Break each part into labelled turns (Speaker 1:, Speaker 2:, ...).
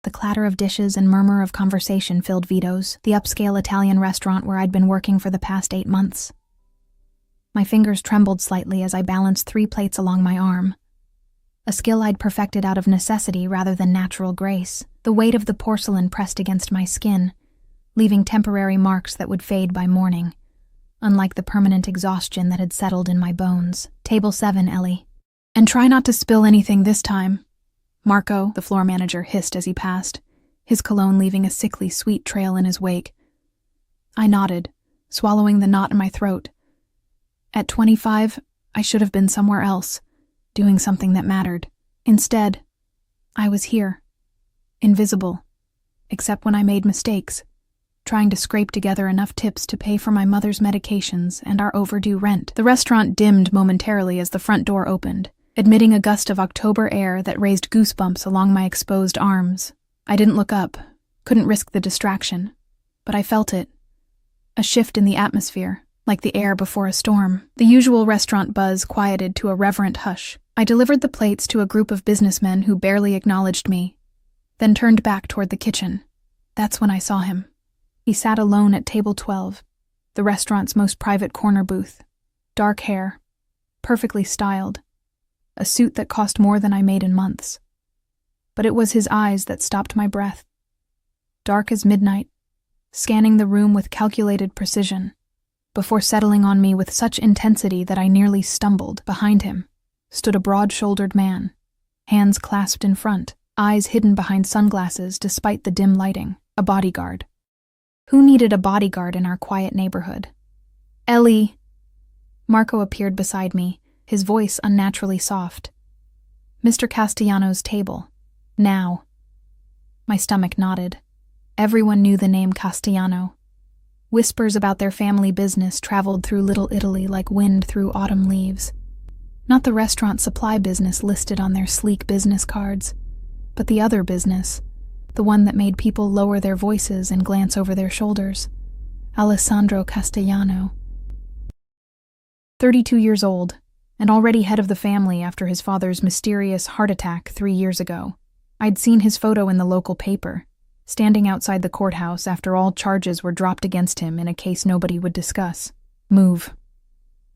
Speaker 1: The clatter of dishes and murmur of conversation filled Vito's, the upscale Italian restaurant where I'd been working for the past 8 months. My fingers trembled slightly as I balanced 3 plates along my arm, a skill I'd perfected out of necessity rather than natural grace. The weight of the porcelain pressed against my skin, leaving temporary marks that would fade by morning, unlike the permanent exhaustion that had settled in my bones. Table 7, Ellie. And try not to spill anything this time, Marco, the floor manager, hissed as he passed, his cologne leaving a sickly sweet trail in his wake. I nodded, swallowing the knot in my throat. At 25, I should have been somewhere else, doing something that mattered. Instead, I was here, invisible, except when I made mistakes, trying to scrape together enough tips to pay for my mother's medications and our overdue rent. The restaurant dimmed momentarily as the front door opened, admitting a gust of October air that raised goosebumps along my exposed arms. I didn't look up, couldn't risk the distraction, but I felt it. A shift in the atmosphere, like the air before a storm. The usual restaurant buzz quieted to a reverent hush. I delivered the plates to a group of businessmen who barely acknowledged me, then turned back toward the kitchen. That's when I saw him. He sat alone at table 12, the restaurant's most private corner booth. Dark hair, perfectly styled, a suit that cost more than I made in months. But it was his eyes that stopped my breath. Dark as midnight, scanning the room with calculated precision, before settling on me with such intensity that I nearly stumbled. Behind him stood a broad-shouldered man, hands clasped in front, eyes hidden behind sunglasses despite the dim lighting. A bodyguard. Who needed a bodyguard in our quiet neighborhood? Ellie! Marco appeared beside me, his voice unnaturally soft. Mr. Castellano's table. Now. My stomach nodded. Everyone knew the name Castellano. Whispers about their family business traveled through Little Italy like wind through autumn leaves. Not the restaurant supply business listed on their sleek business cards, but the other business, the one that made people lower their voices and glance over their shoulders. Alessandro Castellano. 32 years old, and already head of the family after his father's mysterious heart attack 3 years ago. I'd seen his photo in the local paper, standing outside the courthouse after all charges were dropped against him in a case nobody would discuss. Move,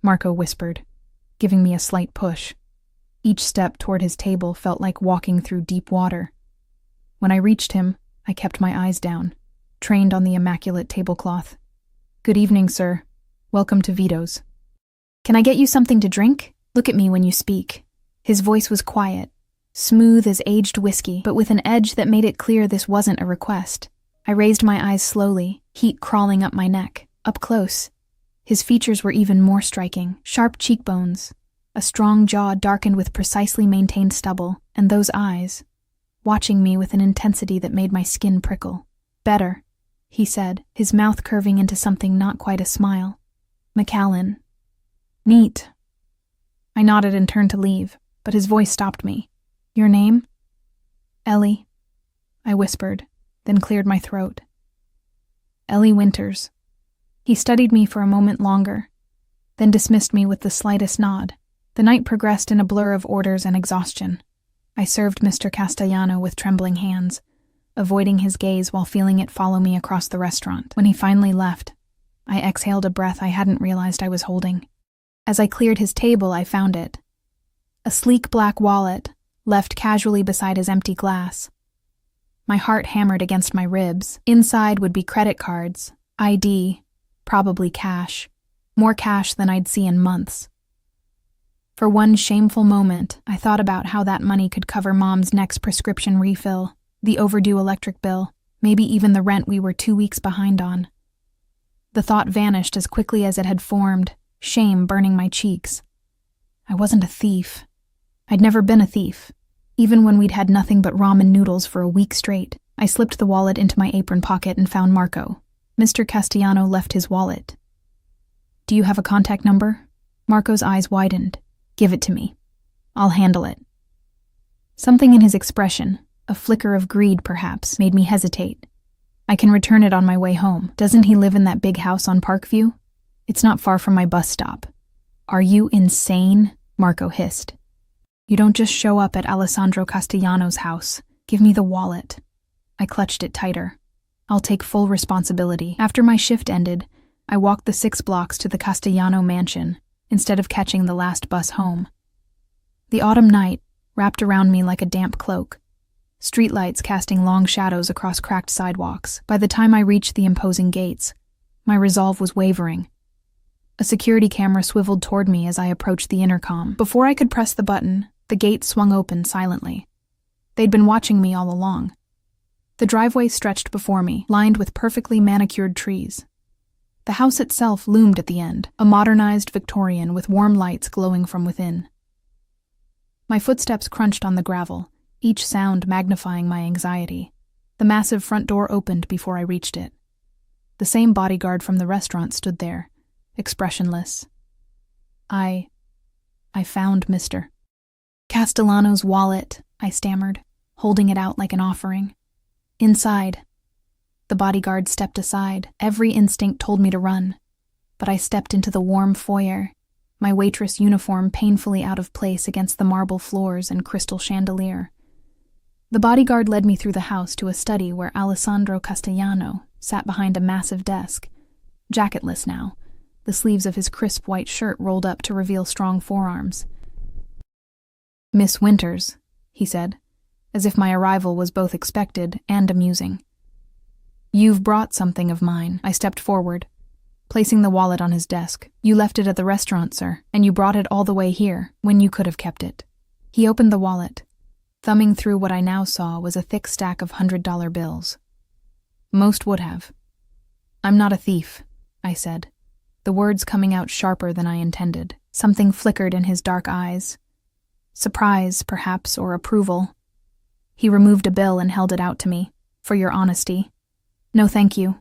Speaker 1: Marco whispered, giving me a slight push. Each step toward his table felt like walking through deep water. When I reached him, I kept my eyes down, trained on the immaculate tablecloth. Good evening, sir. Welcome to Vito's. Can I get you something to drink? Look at me when you speak. His voice was quiet, smooth as aged whiskey, but with an edge that made it clear this wasn't a request. I raised my eyes slowly, heat crawling up my neck. Up close, his features were even more striking. Sharp cheekbones, a strong jaw darkened with precisely maintained stubble, and those eyes, watching me with an intensity that made my skin prickle. Better, he said, his mouth curving into something not quite a smile. McAllen. Neat. I nodded and turned to leave, but his voice stopped me. Your name? Ellie, I whispered, then cleared my throat. Ellie Winters. He studied me for a moment longer, then dismissed me with the slightest nod. The night progressed in a blur of orders and exhaustion. I served Mr. Castellano with trembling hands, avoiding his gaze while feeling it follow me across the restaurant. When he finally left, I exhaled a breath I hadn't realized I was holding. As I cleared his table, I found it. A sleek black wallet, left casually beside his empty glass. My heart hammered against my ribs. Inside would be credit cards, ID, probably cash. More cash than I'd see in months. For one shameful moment, I thought about how that money could cover Mom's next prescription refill, the overdue electric bill, maybe even the rent we were 2 weeks behind on. The thought vanished as quickly as it had formed, shame burning my cheeks. I wasn't a thief. I'd never been a thief. Even when we'd had nothing but ramen noodles for a week straight, I slipped the wallet into my apron pocket and found Marco. Mr. Castellano left his wallet. Do you have a contact number? Marco's eyes widened. Give it to me. I'll handle it. Something in his expression, a flicker of greed perhaps, made me hesitate. I can return it on my way home. Doesn't he live in that big house on Parkview? It's not far from my bus stop. Are you insane? Marco hissed. You don't just show up at Alessandro Castellano's house. Give me the wallet. I clutched it tighter. I'll take full responsibility. After my shift ended, I walked the 6 blocks to the Castellano mansion instead of catching the last bus home. The autumn night wrapped around me like a damp cloak, streetlights casting long shadows across cracked sidewalks. By the time I reached the imposing gates, my resolve was wavering. A security camera swiveled toward me as I approached the intercom. Before I could press the button, the gate swung open silently. They'd been watching me all along. The driveway stretched before me, lined with perfectly manicured trees. The house itself loomed at the end, a modernized Victorian with warm lights glowing from within. My footsteps crunched on the gravel, each sound magnifying my anxiety. The massive front door opened before I reached it. The same bodyguard from the restaurant stood there, expressionless. I found Mr. Castellano's wallet, I stammered, holding it out like an offering. Inside. The bodyguard stepped aside. Every instinct told me to run, but I stepped into the warm foyer, my waitress uniform painfully out of place against the marble floors and crystal chandelier. The bodyguard led me through the house to a study where Alessandro Castellano sat behind a massive desk, jacketless now, the sleeves of his crisp white shirt rolled up to reveal strong forearms. "Miss Winters," he said, as if my arrival was both expected and amusing. "You've brought something of mine." I stepped forward, placing the wallet on his desk. "You left it at the restaurant, sir, and you brought it all the way here when you could have kept it." He opened the wallet. Thumbing through what I now saw was a thick stack of $100 bills. Most would have. "I'm not a thief," I said, the words coming out sharper than I intended. Something flickered in his dark eyes. Surprise, perhaps, or approval. He removed a bill and held it out to me. "For your honesty." "No, thank you."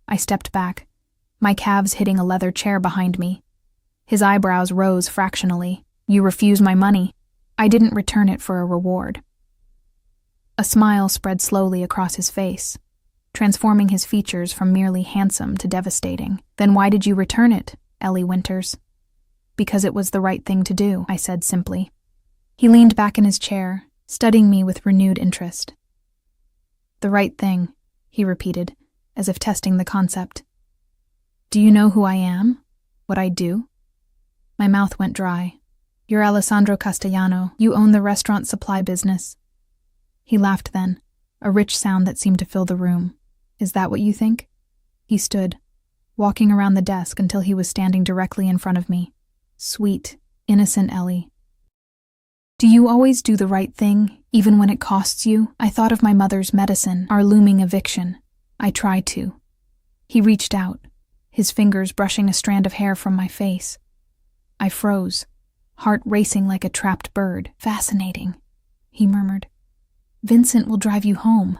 Speaker 1: I stepped back, my calves hitting a leather chair behind me. His eyebrows rose fractionally. "You refuse my money." "I didn't return it for a reward." A smile spread slowly across his face, transforming his features from merely handsome to devastating. "Then why did you return it, Ellie Winters?" "Because it was the right thing to do," I said simply. He leaned back in his chair, studying me with renewed interest. "The right thing," he repeated, as if testing the concept. "Do you know who I am? What I do?" My mouth went dry. "You're Alessandro Castellano. You own the restaurant supply business." He laughed then, a rich sound that seemed to fill the room. "Is that what you think?" He stood, walking around the desk until he was standing directly in front of me. Sweet, innocent Ellie. "Do you always do the right thing, even when it costs you?" I thought of my mother's medicine, our looming eviction. I tried to. He reached out, his fingers brushing a strand of hair from my face. I froze, heart racing like a trapped bird. "Fascinating," he murmured. "Vincent will drive you home.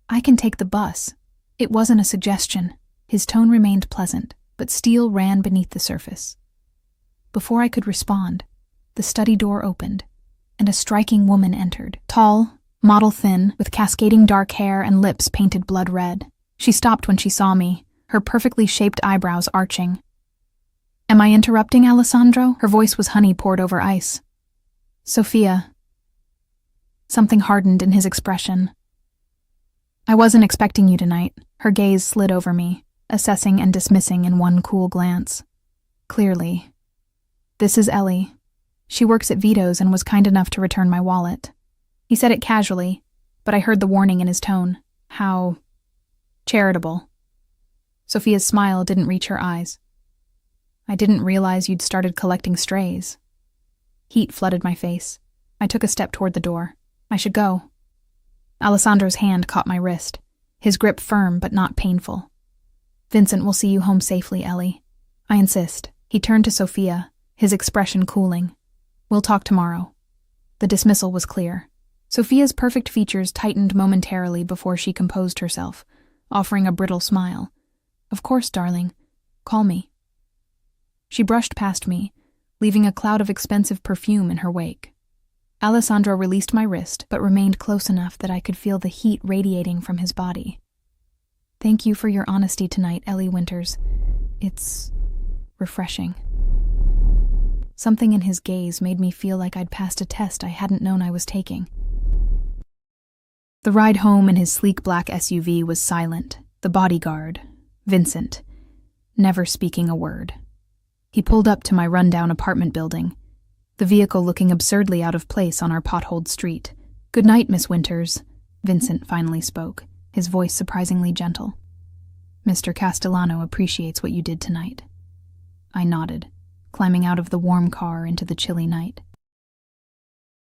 Speaker 1: I can take the bus." It wasn't a suggestion. His tone remained pleasant, but steel ran beneath the surface. Before I could respond, the study door opened, and a striking woman entered. Tall, model thin, with cascading dark hair and lips painted blood red. She stopped when she saw me, her perfectly shaped eyebrows arching. "Am I interrupting, Alessandro?" Her voice was honey poured over ice. "Sophia." Something hardened in his expression. "I wasn't expecting you tonight." Her gaze slid over me, assessing and dismissing in one cool glance. "Clearly. This is Ellie. She works at Vito's and was kind enough to return my wallet." He said it casually, but I heard the warning in his tone. How charitable. Sophia's smile didn't reach her eyes. "I didn't realize you'd started collecting strays." Heat flooded my face. I took a step toward the door. I should go. Alessandro's hand caught my wrist, his grip firm but not painful. "Vincent will see you home safely, Ellie. I insist." He turned to Sophia, his expression cooling. "We'll talk tomorrow." The dismissal was clear. Sophia's perfect features tightened momentarily before she composed herself, offering a brittle smile. "Of course, darling. Call me." She brushed past me, leaving a cloud of expensive perfume in her wake. Alessandro released my wrist, but remained close enough that I could feel the heat radiating from his body. "Thank you for your honesty tonight, Ellie Winters. It's refreshing." Something in his gaze made me feel like I'd passed a test I hadn't known I was taking. The ride home in his sleek black SUV was silent, the bodyguard, Vincent, never speaking a word. He pulled up to my rundown apartment building, the vehicle looking absurdly out of place on our potholed street. "Good night, Miss Winters," Vincent finally spoke, his voice surprisingly gentle. "Mr. Castellano appreciates what you did tonight." I nodded, climbing out of the warm car into the chilly night.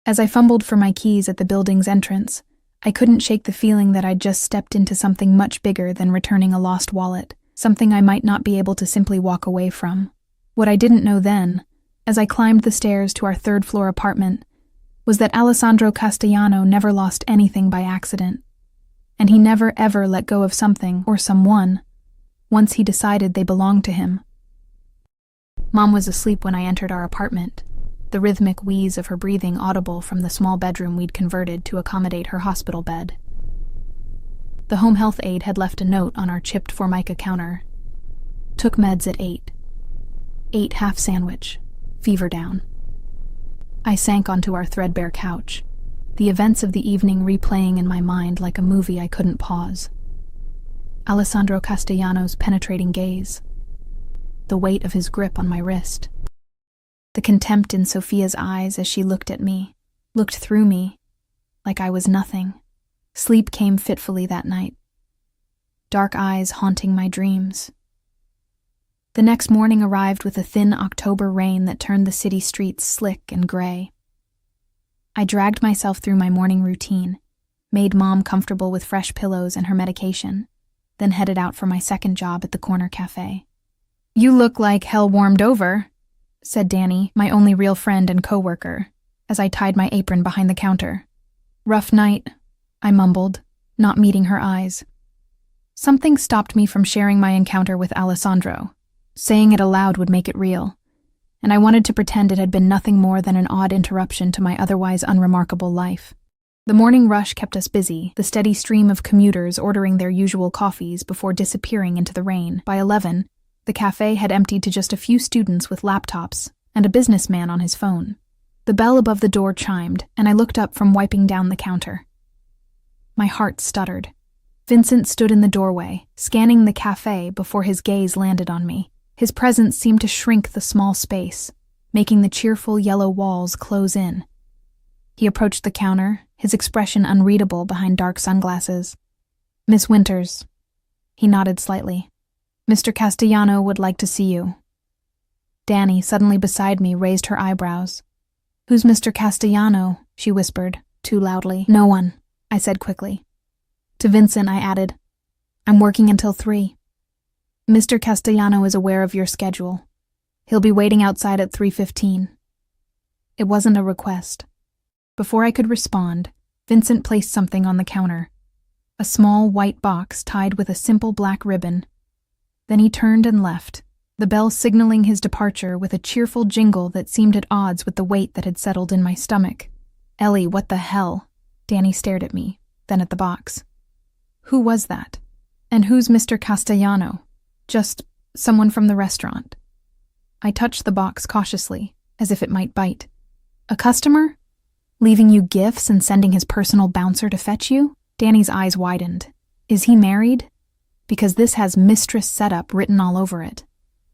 Speaker 1: As I fumbled for my keys at the building's entrance, I couldn't shake the feeling that I'd just stepped into something much bigger than returning a lost wallet, something I might not be able to simply walk away from. What I didn't know then, as I climbed the stairs to our third-floor apartment, was that Alessandro Castellano never lost anything by accident, and he never ever let go of something or someone once he decided they belonged to him. Mom was asleep when I entered our apartment, the rhythmic wheeze of her breathing audible from the small bedroom we'd converted to accommodate her hospital bed. The home health aide had left a note on our chipped Formica counter. "Took meds at 8. Ate half sandwich. Fever down." I sank onto our threadbare couch, the events of the evening replaying in my mind like a movie I couldn't pause. Alessandro Castellano's penetrating gaze, the weight of his grip on my wrist, the contempt in Sophia's eyes as she looked at me, looked through me, like I was nothing. Sleep came fitfully that night, dark eyes haunting my dreams. The next morning arrived with a thin October rain that turned the city streets slick and gray. I dragged myself through my morning routine, made Mom comfortable with fresh pillows and her medication, then headed out for my second job at the corner cafe. "You look like hell warmed over," said Danny, my only real friend and coworker, as I tied my apron behind the counter. "Rough night," I mumbled, not meeting her eyes. Something stopped me from sharing my encounter with Alessandro. Saying it aloud would make it real, and I wanted to pretend it had been nothing more than an odd interruption to my otherwise unremarkable life. The morning rush kept us busy, the steady stream of commuters ordering their usual coffees before disappearing into the rain. By 11, the cafe had emptied to just a few students with laptops and a businessman on his phone. The bell above the door chimed, and I looked up from wiping down the counter. My heart stuttered. Vincent stood in the doorway, scanning the cafe before his gaze landed on me. His presence seemed to shrink the small space, making the cheerful yellow walls close in. He approached the counter, his expression unreadable behind dark sunglasses. "Miss Winters." He nodded slightly. "Mr. Castellano would like to see you." Danny, suddenly beside me, raised her eyebrows. "Who's Mr. Castellano?" she whispered, too loudly. "No one," I said quickly. To Vincent, I added, "I'm working until 3. Mr. Castellano is aware of your schedule. He'll be waiting outside at 3:15. It wasn't a request. Before I could respond, Vincent placed something on the counter, a small white box tied with a simple black ribbon. Then he turned and left, the bell signaling his departure with a cheerful jingle that seemed at odds with the weight that had settled in my stomach. "Ellie, what the hell?" Danny stared at me, then at the box. Who was that? And who's Mr. Castellano? Just someone from the restaurant. I touched the box cautiously, as if it might bite. "A customer? Leaving you gifts and sending his personal bouncer to fetch you?" Danny's eyes widened. "Is he married? Because this has mistress setup written all over it."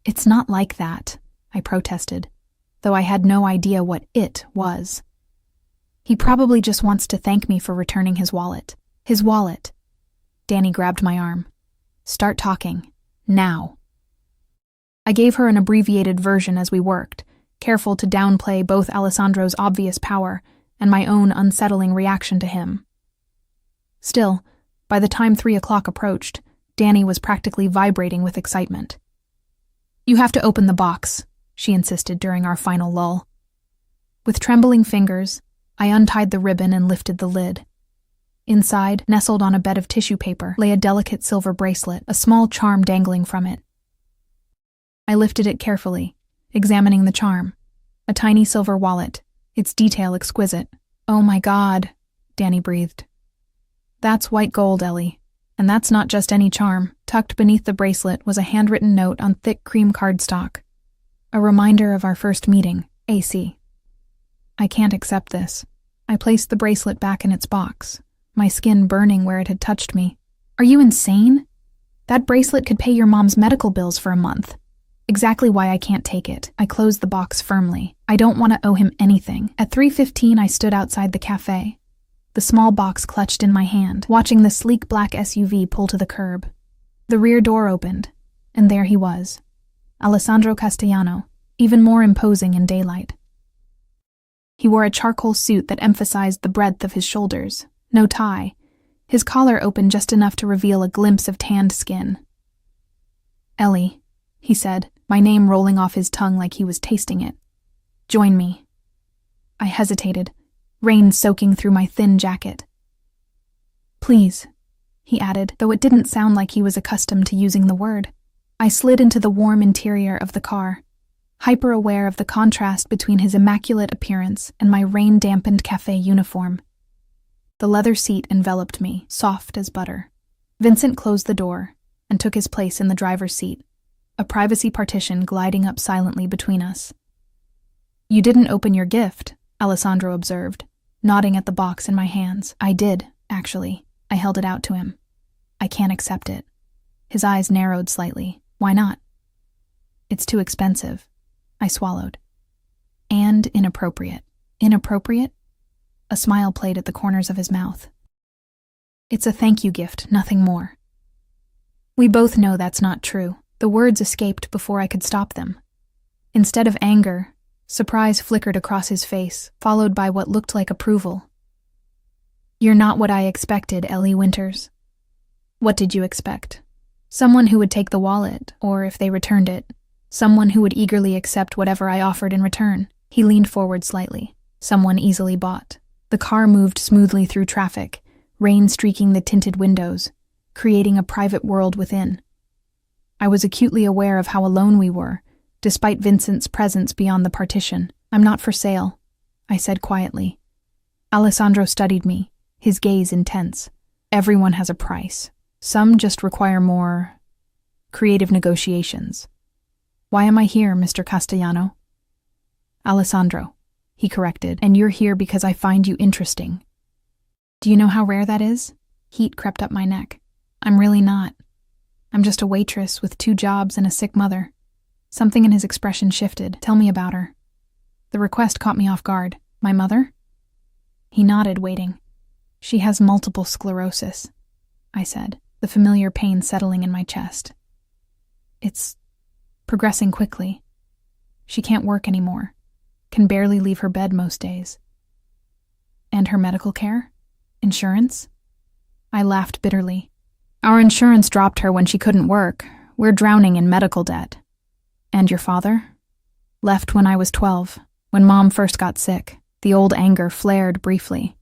Speaker 1: "It's not like that," I protested, though I had no idea what it was. "He probably just wants to thank me for returning his wallet." "His wallet." Danny grabbed my arm. "Start talking. Now." I gave her an abbreviated version as we worked, careful to downplay both Alessandro's obvious power and my own unsettling reaction to him. Still, by the time 3 o'clock approached, Danny was practically vibrating with excitement. "You have to open the box," she insisted during our final lull. With trembling fingers, I untied the ribbon and lifted the lid. Inside, nestled on a bed of tissue paper, lay a delicate silver bracelet, a small charm dangling from it. I lifted it carefully, examining the charm. A tiny silver wallet, its detail exquisite. "Oh my God," Danny breathed. "That's white gold, Ellie. And that's not just any charm." Tucked beneath the bracelet was a handwritten note on thick cream cardstock. A reminder of our first meeting, AC. "I can't accept this." I placed the bracelet back in its box, my skin burning where it had touched me. Are you insane? That bracelet could pay your mom's medical bills for a month. Exactly why I can't take it. I closed the box firmly. I don't want to owe him anything. At 3:15, I stood outside the cafe, the small box clutched in my hand, watching the sleek black SUV pull to the curb. The rear door opened, and there he was, Alessandro Castellano, even more imposing in daylight. He wore a charcoal suit that emphasized the breadth of his shoulders, no tie, his collar open just enough to reveal a glimpse of tanned skin. "Ellie," he said, my name rolling off his tongue like he was tasting it. "Join me." I hesitated, rain soaking through my thin jacket. "Please," he added, though it didn't sound like he was accustomed to using the word. I slid into the warm interior of the car, hyper-aware of the contrast between his immaculate appearance and my rain-dampened cafe uniform. The leather seat enveloped me, soft as butter. Vincent closed the door and took his place in the driver's seat, a privacy partition gliding up silently between us. "You didn't open your gift," Alessandro observed, nodding at the box in my hands. "I did, actually." I held it out to him. "I can't accept it." His eyes narrowed slightly. "Why not?" "It's too expensive." I swallowed. "And inappropriate." "Inappropriate?" A smile played at the corners of his mouth. "It's a thank you gift, nothing more." We both know that's not true. The words escaped before I could stop them. Instead of anger, surprise flickered across his face, followed by what looked like approval. "You're not what I expected, Ellie Winters." "What did you expect?" "Someone who would take the wallet, or if they returned it, someone who would eagerly accept whatever I offered in return." He leaned forward slightly. "Someone easily bought." The car moved smoothly through traffic, rain streaking the tinted windows, creating a private world within. I was acutely aware of how alone we were, despite Vincent's presence beyond the partition. "I'm not for sale," I said quietly. Alessandro studied me, his gaze intense. "Everyone has a price. Some just require more creative negotiations." "Why am I here, Mr. Castellano?" "Alessandro," he corrected, "and you're here because I find you interesting." "Do you know how rare that is?" Heat crept up my neck. "I'm really not. I'm just a waitress with 2 jobs and a sick mother." Something in his expression shifted. "Tell me about her." The request caught me off guard. "My mother?" He nodded, waiting. "She has multiple sclerosis," I said, the familiar pain settling in my chest. "It's progressing quickly. She can't work anymore, can barely leave her bed most days." "And her medical care? Insurance?" I laughed bitterly. "Our insurance dropped her when she couldn't work. We're drowning in medical debt." "And your father?" "Left when I was 12, when Mom first got sick." The old anger flared briefly.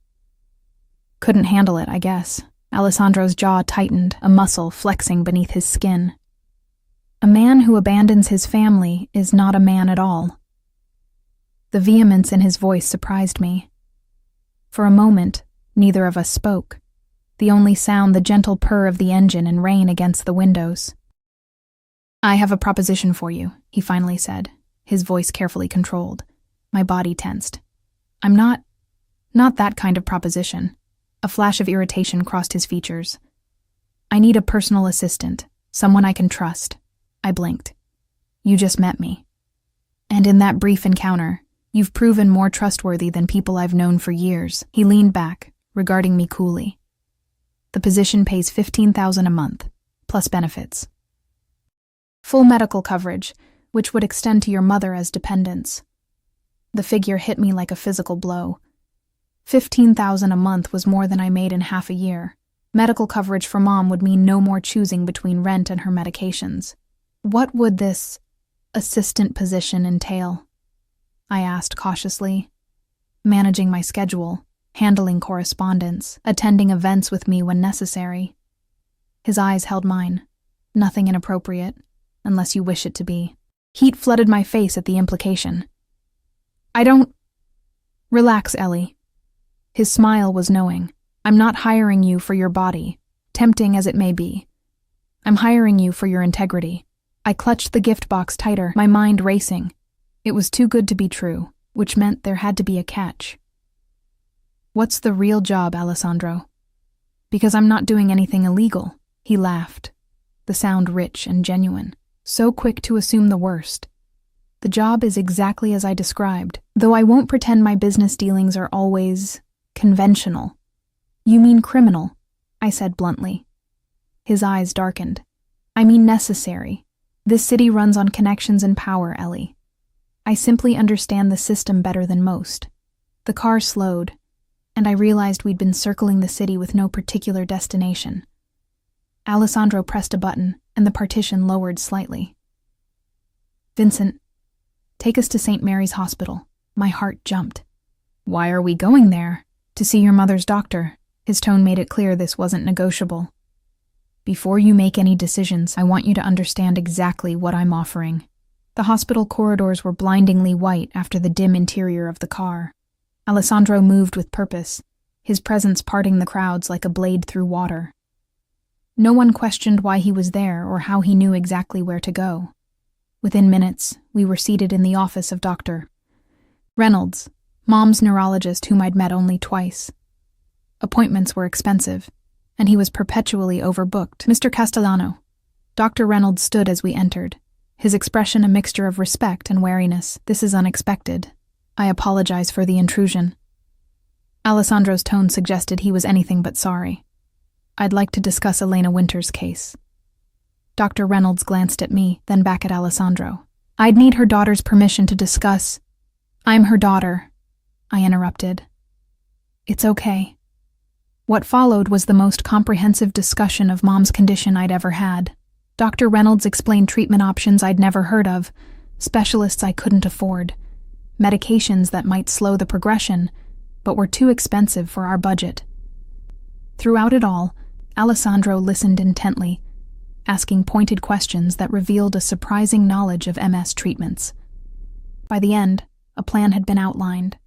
Speaker 1: "Couldn't handle it, I guess." Alessandro's jaw tightened, a muscle flexing beneath his skin. "A man who abandons his family is not a man at all." The vehemence in his voice surprised me. For a moment, neither of us spoke, the only sound the gentle purr of the engine and rain against the windows. "I have a proposition for you," he finally said, his voice carefully controlled. My body tensed. "I'm not that kind of proposition." A flash of irritation crossed his features. "I need a personal assistant, someone I can trust." I blinked. "You just met me. And in that brief encounter, you've proven more trustworthy than people I've known for years." He leaned back, regarding me coolly. "The position pays $15,000 a month, plus benefits. Full medical coverage, which would extend to your mother as dependents." The figure hit me like a physical blow. $15,000 a month was more than I made in half a year. Medical coverage for Mom would mean no more choosing between rent and her medications. "What would this assistant position entail?" I asked cautiously. "Managing my schedule, handling correspondence, attending events with me when necessary." His eyes held mine. "Nothing inappropriate, unless you wish it to be." Heat flooded my face at the implication. "I don't—" "Relax, Ellie." His smile was knowing. "I'm not hiring you for your body, tempting as it may be. I'm hiring you for your integrity." I clutched the gift box tighter, my mind racing. It was too good to be true, which meant there had to be a catch. "What's the real job, Alessandro?" Because I'm not doing anything illegal. He laughed, the sound rich and genuine, so quick to assume the worst. The job is exactly as I described, though I won't pretend my business dealings are always conventional. You mean criminal, I said bluntly. His eyes darkened. I mean necessary. This city runs on connections and power, Ellie. I simply understand the system better than most. The car slowed, and I realized we'd been circling the city with no particular destination. Alessandro pressed a button, and the partition lowered slightly. Vincent, take us to St. Mary's Hospital. My heart jumped. Why are we going there? To see your mother's doctor. His tone made it clear this wasn't negotiable. Before you make any decisions, I want you to understand exactly what I'm offering. The hospital corridors were blindingly white after the dim interior of the car. Alessandro moved with purpose, his presence parting the crowds like a blade through water. No one questioned why he was there or how he knew exactly where to go. Within minutes, we were seated in the office of Dr. Reynolds, Mom's neurologist whom I'd met only twice. Appointments were expensive, and he was perpetually overbooked. Mr. Castellano. Dr. Reynolds stood as we entered, his expression a mixture of respect and wariness. This is unexpected. I apologize for the intrusion. Alessandro's tone suggested he was anything but sorry. I'd like to discuss Elena Winter's case. Dr. Reynolds glanced at me, then back at Alessandro. I'd need her daughter's permission to discuss. I'm her daughter, I interrupted. It's okay. What followed was the most comprehensive discussion of Mom's condition I'd ever had. Dr. Reynolds explained treatment options I'd never heard of, specialists I couldn't afford, medications that might slow the progression, but were too expensive for our budget. Throughout it all, Alessandro listened intently, asking pointed questions that revealed a surprising knowledge of MS treatments. By the end, a plan had been outlined,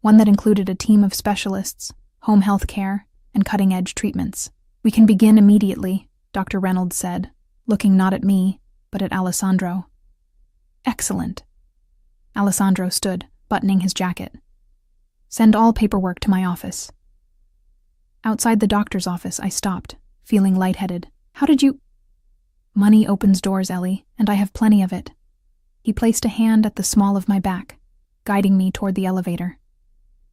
Speaker 1: one that included a team of specialists, home health care, and cutting-edge treatments. We can begin immediately, Dr. Reynolds said, looking not at me, but at Alessandro. Excellent. Alessandro stood, buttoning his jacket. Send all paperwork to my office. Outside the doctor's office, I stopped, feeling lightheaded. How did you— Money opens doors, Ellie, and I have plenty of it. He placed a hand at the small of my back, guiding me toward the elevator.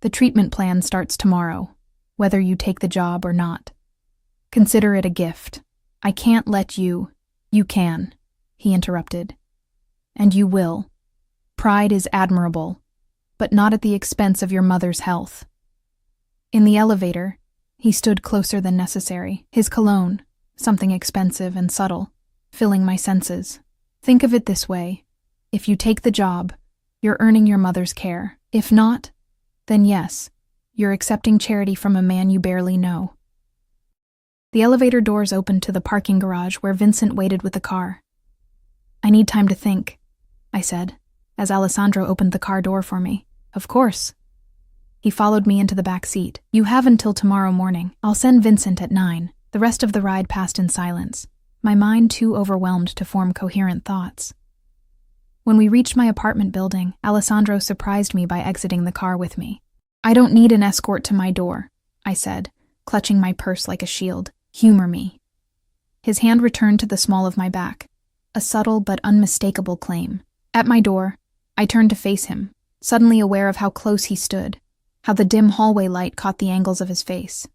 Speaker 1: The treatment plan starts tomorrow, whether you take the job or not. Consider it a gift. I can't let you— You can, he interrupted. And you will. Pride is admirable, but not at the expense of your mother's health. In the elevator, he stood closer than necessary, his cologne, something expensive and subtle, filling my senses. Think of it this way. If you take the job, you're earning your mother's care. If not, then yes, you're accepting charity from a man you barely know. The elevator doors opened to the parking garage where Vincent waited with the car. I need time to think, I said, as Alessandro opened the car door for me. Of course. He followed me into the back seat. You have until tomorrow morning. I'll send Vincent at 9. The rest of the ride passed in silence, my mind too overwhelmed to form coherent thoughts. When we reached my apartment building, Alessandro surprised me by exiting the car with me. I don't need an escort to my door, I said, clutching my purse like a shield. Humor me. His hand returned to the small of my back, a subtle but unmistakable claim. At my door, I turned to face him, suddenly aware of how close he stood, how the dim hallway light caught the angles of his face.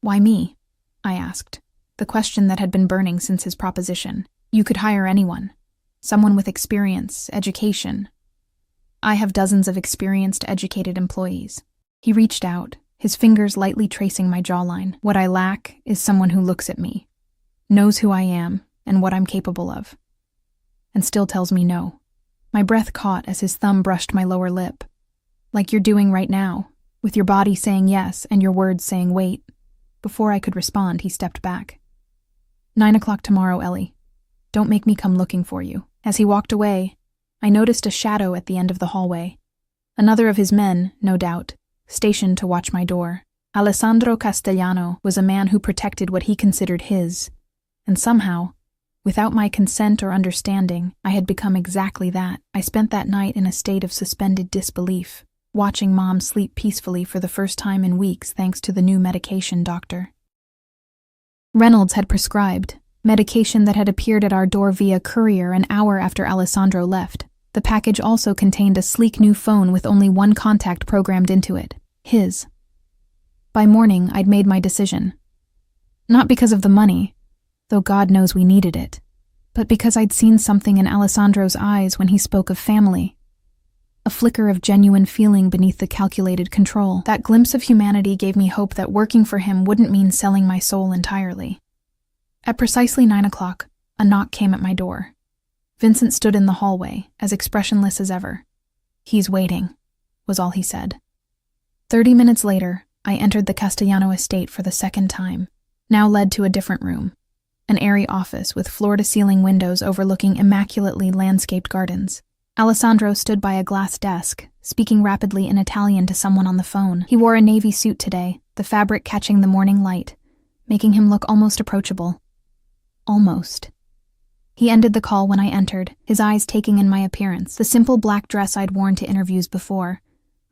Speaker 1: Why me? I asked, the question that had been burning since his proposition. You could hire anyone. Someone with experience, education. I have dozens of experienced, educated employees. He reached out, his fingers lightly tracing my jawline. What I lack is someone who looks at me, knows who I am and what I'm capable of, and still tells me no. My breath caught as his thumb brushed my lower lip. Like you're doing right now, with your body saying yes and your words saying wait. Before I could respond, he stepped back. 9 o'clock tomorrow, Ellie. Don't make me come looking for you. As he walked away, I noticed a shadow at the end of the hallway. Another of his men, no doubt, stationed to watch my door. Alessandro Castellano was a man who protected what he considered his, and somehow, without my consent or understanding, I had become exactly that. I spent that night in a state of suspended disbelief, watching Mom sleep peacefully for the first time in weeks thanks to the new medication doctor. Reynolds had prescribed medication that had appeared at our door via courier an hour after Alessandro left. The package also contained a sleek new phone with only one contact programmed into it, his. By morning, I'd made my decision. Not because of the money, though God knows we needed it, but because I'd seen something in Alessandro's eyes when he spoke of family. A flicker of genuine feeling beneath the calculated control. That glimpse of humanity gave me hope that working for him wouldn't mean selling my soul entirely. At precisely 9 o'clock, a knock came at my door. Vincent stood in the hallway, as expressionless as ever. "He's waiting," was all he said. 30 minutes later, I entered the Castellano estate for the second time, now led to a different room, an airy office with floor-to-ceiling windows overlooking immaculately landscaped gardens. Alessandro stood by a glass desk, speaking rapidly in Italian to someone on the phone. He wore a navy suit today, the fabric catching the morning light, making him look almost approachable. Almost. He ended the call when I entered, his eyes taking in my appearance, the simple black dress I'd worn to interviews before,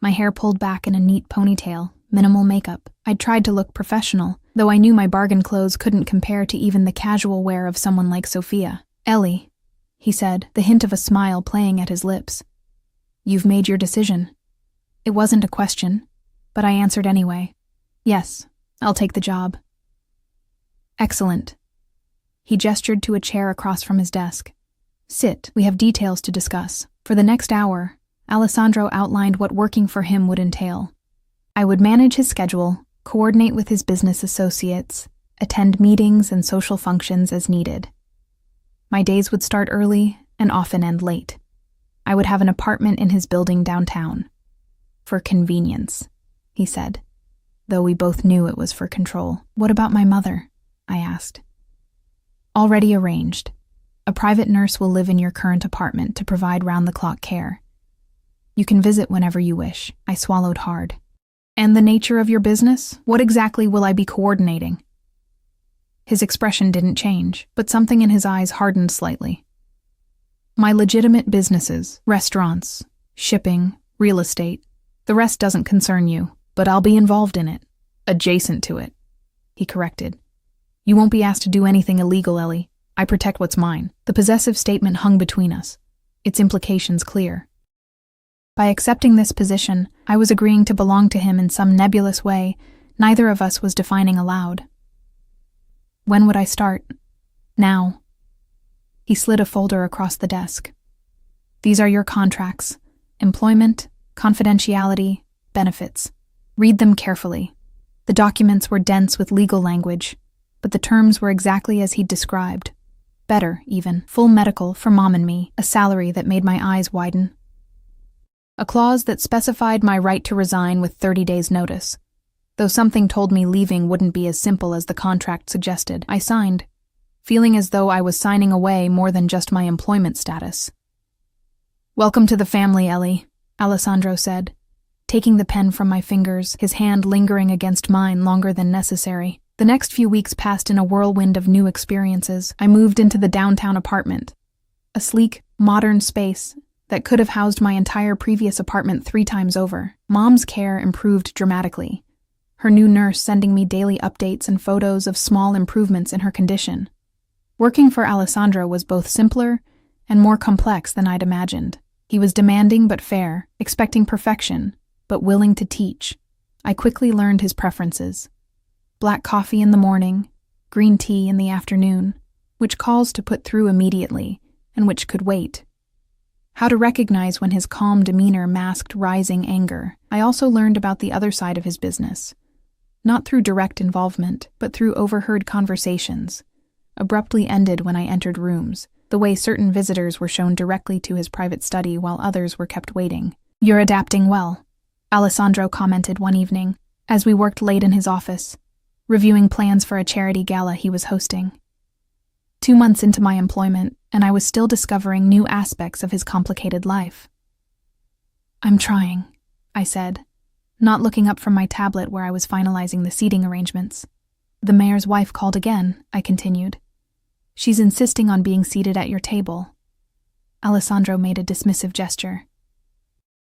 Speaker 1: my hair pulled back in a neat ponytail, minimal makeup. I'd tried to look professional, though I knew my bargain clothes couldn't compare to even the casual wear of someone like Sophia. "Ellie," he said, the hint of a smile playing at his lips. "You've made your decision." It wasn't a question, but I answered anyway. "Yes, I'll take the job." "Excellent." He gestured to a chair across from his desk. "Sit, we have details to discuss." For the next hour, Alessandro outlined what working for him would entail. I would manage his schedule, coordinate with his business associates, attend meetings and social functions as needed. My days would start early and often end late. I would have an apartment in his building downtown. "For convenience," he said, though we both knew it was for control. "What about my mother?" I asked. "Already arranged. A private nurse will live in your current apartment to provide round-the-clock care. You can visit whenever you wish." I swallowed hard. "And the nature of your business? What exactly will I be coordinating?" His expression didn't change, but something in his eyes hardened slightly. "My legitimate businesses, restaurants, shipping, real estate. The rest doesn't concern you, but I'll be involved in it. Adjacent to it," he corrected. "You won't be asked to do anything illegal, Ellie. I protect what's mine." The possessive statement hung between us, its implications clear. By accepting this position, I was agreeing to belong to him in some nebulous way neither of us was defining aloud. When would I start? Now. He slid a folder across the desk. "These are your contracts: employment, confidentiality, benefits. Read them carefully." The documents were dense with legal language, but the terms were exactly as he'd described. Better, even. Full medical for Mom and me, a salary that made my eyes widen. A clause that specified my right to resign with 30 days' notice. Though something told me leaving wouldn't be as simple as the contract suggested, I signed, feeling as though I was signing away more than just my employment status. "Welcome to the family, Ellie," Alessandro said, taking the pen from my fingers, his hand lingering against mine longer than necessary. The next few weeks passed in a whirlwind of new experiences. I moved into the downtown apartment, a sleek, modern space that could have housed my entire previous apartment 3 times over. Mom's care improved dramatically, her new nurse sending me daily updates and photos of small improvements in her condition. Working for Alessandro was both simpler and more complex than I'd imagined. He was demanding but fair, expecting perfection, but willing to teach. I quickly learned his preferences. Black coffee in the morning, green tea in the afternoon, which calls to put through immediately, and which could wait. How to recognize when his calm demeanor masked rising anger. I also learned about the other side of his business. Not through direct involvement, but through overheard conversations, abruptly ended when I entered rooms, the way certain visitors were shown directly to his private study while others were kept waiting. "You're adapting well," Alessandro commented one evening, as we worked late in his office, reviewing plans for a charity gala he was hosting. 2 months into my employment, and I was still discovering new aspects of his complicated life. "I'm trying," I said, not looking up from my tablet where I was finalizing the seating arrangements. "The mayor's wife called again," I continued. "She's insisting on being seated at your table." Alessandro made a dismissive gesture.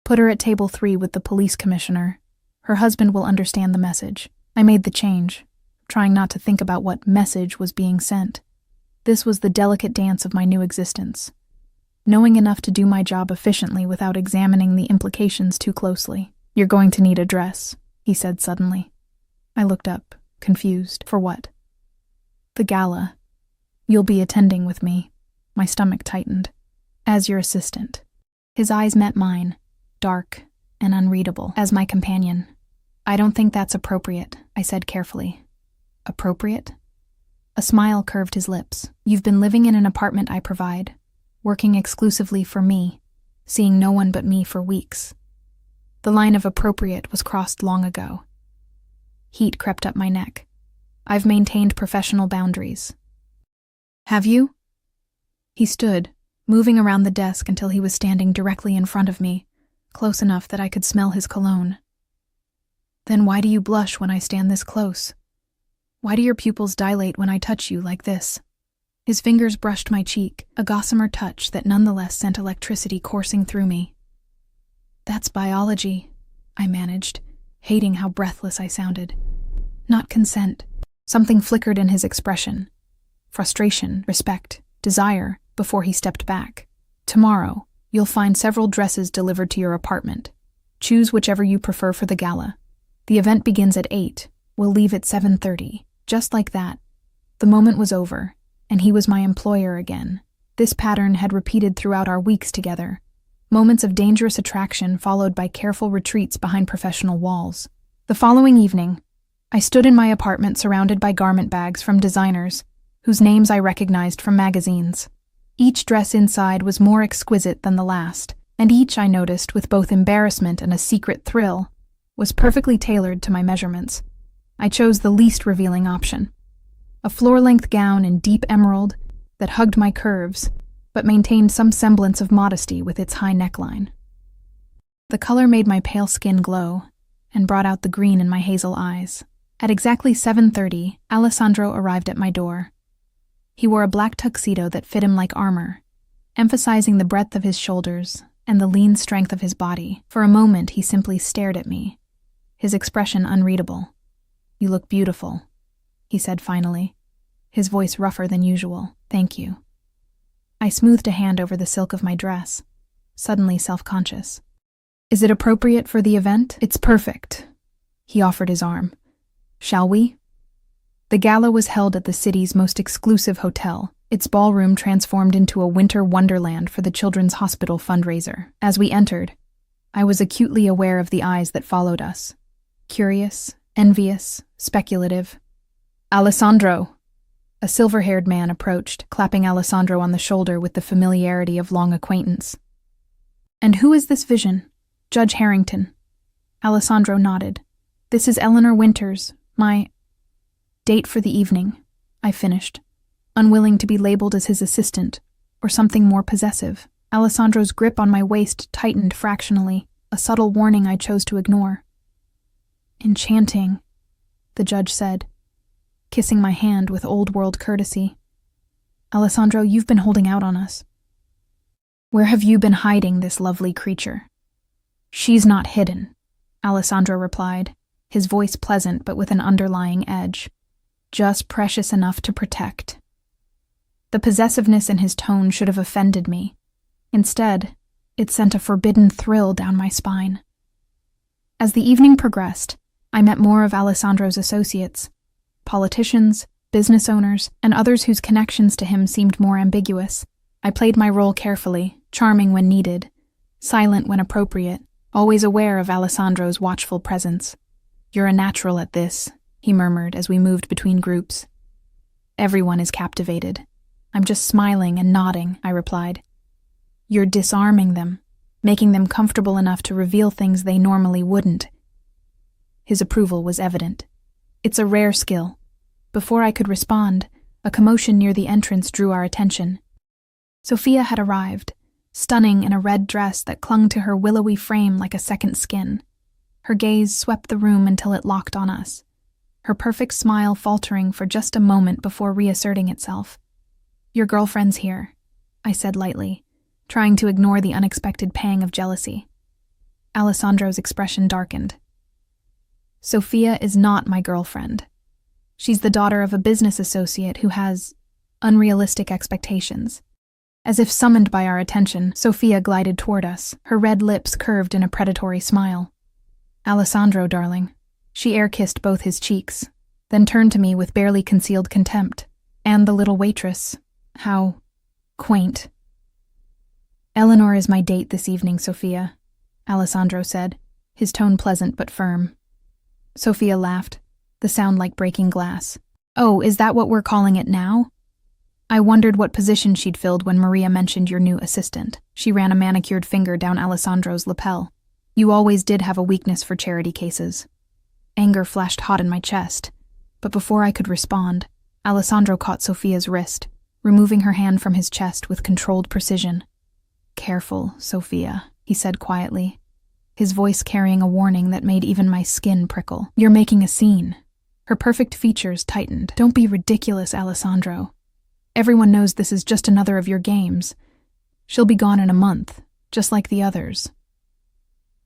Speaker 1: "Put her at table 3 with the police commissioner. Her husband will understand the message." I made the change, trying not to think about what message was being sent. This was the delicate dance of my new existence. Knowing enough to do my job efficiently without examining the implications too closely. "You're going to need a dress," he said suddenly. I looked up, confused. "For what?" "The gala. You'll be attending with me." My stomach tightened. "As your assistant." His eyes met mine, dark and unreadable, as my companion. "I don't think that's appropriate," I said carefully. "Appropriate?" A smile curved his lips. "You've been living in an apartment I provide, working exclusively for me, seeing no one but me for weeks. The line of appropriate was crossed long ago." Heat crept up my neck. "I've maintained professional boundaries." "Have you?" He stood, moving around the desk until he was standing directly in front of me, close enough that I could smell his cologne. "Then why do you blush when I stand this close? Why do your pupils dilate when I touch you like this?" His fingers brushed my cheek, a gossamer touch that nonetheless sent electricity coursing through me. "That's biology," I managed, hating how breathless I sounded. "Not consent." Something flickered in his expression. Frustration, respect, desire, before he stepped back. "Tomorrow, you'll find several dresses delivered to your apartment. Choose whichever you prefer for the gala. The event begins at 8. We'll leave at 7:30. Just like that. The moment was over, and he was my employer again. This pattern had repeated throughout our weeks together. Moments of dangerous attraction followed by careful retreats behind professional walls. The following evening, I stood in my apartment surrounded by garment bags from designers, whose names I recognized from magazines. Each dress inside was more exquisite than the last, and each, I noticed with both embarrassment and a secret thrill, was perfectly tailored to my measurements. I chose the least revealing option. A floor-length gown in deep emerald that hugged my curves, but maintained some semblance of modesty with its high neckline. The color made my pale skin glow and brought out the green in my hazel eyes. At exactly 7:30, Alessandro arrived at my door. He wore a black tuxedo that fit him like armor, emphasizing the breadth of his shoulders and the lean strength of his body. For a moment, he simply stared at me, his expression unreadable. "You look beautiful," he said finally, his voice rougher than usual. "Thank you." I smoothed a hand over the silk of my dress, suddenly self-conscious. "Is it appropriate for the event?" "It's perfect." He offered his arm. "Shall we?" The gala was held at the city's most exclusive hotel, its ballroom transformed into a winter wonderland for the Children's Hospital fundraiser. As we entered, I was acutely aware of the eyes that followed us. Curious, envious, speculative. "Alessandro!" A silver-haired man approached, clapping Alessandro on the shoulder with the familiarity of long acquaintance. "And who is this vision?" "Judge Harrington." Alessandro nodded. "This is Eleanor Winters, my—" "Date for the evening," I finished, unwilling to be labeled as his assistant, or something more possessive. Alessandro's grip on my waist tightened fractionally, a subtle warning I chose to ignore. "Enchanting," the judge said, kissing my hand with old-world courtesy. "Alessandro, you've been holding out on us." "Where have you been hiding this lovely creature?" "She's not hidden," Alessandro replied, his voice pleasant but with an underlying edge. "Just precious enough to protect." The possessiveness in his tone should have offended me. Instead, it sent a forbidden thrill down my spine. As the evening progressed, I met more of Alessandro's associates, politicians, business owners, and others whose connections to him seemed more ambiguous. I played my role carefully, charming when needed, silent when appropriate, always aware of Alessandro's watchful presence. "You're a natural at this," he murmured as we moved between groups. "Everyone is captivated. I'm just smiling and nodding," I replied. "You're disarming them, making them comfortable enough to reveal things they normally wouldn't." His approval was evident. "It's a rare skill." Before I could respond, a commotion near the entrance drew our attention. Sophia had arrived, stunning in a red dress that clung to her willowy frame like a second skin. Her gaze swept the room until it locked on us, her perfect smile faltering for just a moment before reasserting itself. "Your girlfriend's here," I said lightly, trying to ignore the unexpected pang of jealousy. Alessandro's expression darkened. "Sophia is not my girlfriend. She's the daughter of a business associate who has unrealistic expectations. As if summoned by our attention, Sophia glided toward us, her red lips curved in a predatory smile. "Alessandro, darling." She air-kissed both his cheeks, then turned to me with barely concealed contempt. "And the little waitress. How quaint." "Eleanor is my date this evening, Sophia," Alessandro said, his tone pleasant but firm. Sophia laughed, the sound like breaking glass. "Oh, is that what we're calling it now?" I wondered what position she'd filled when Maria mentioned your new assistant. She ran a manicured finger down Alessandro's lapel. "You always did have a weakness for charity cases." Anger flashed hot in my chest, but before I could respond, Alessandro caught Sophia's wrist, removing her hand from his chest with controlled precision. "Careful, Sophia," he said quietly, his voice carrying a warning that made even my skin prickle. "You're making a scene." Her perfect features tightened. "Don't be ridiculous, Alessandro. Everyone knows this is just another of your games. She'll be gone in a month, just like the others."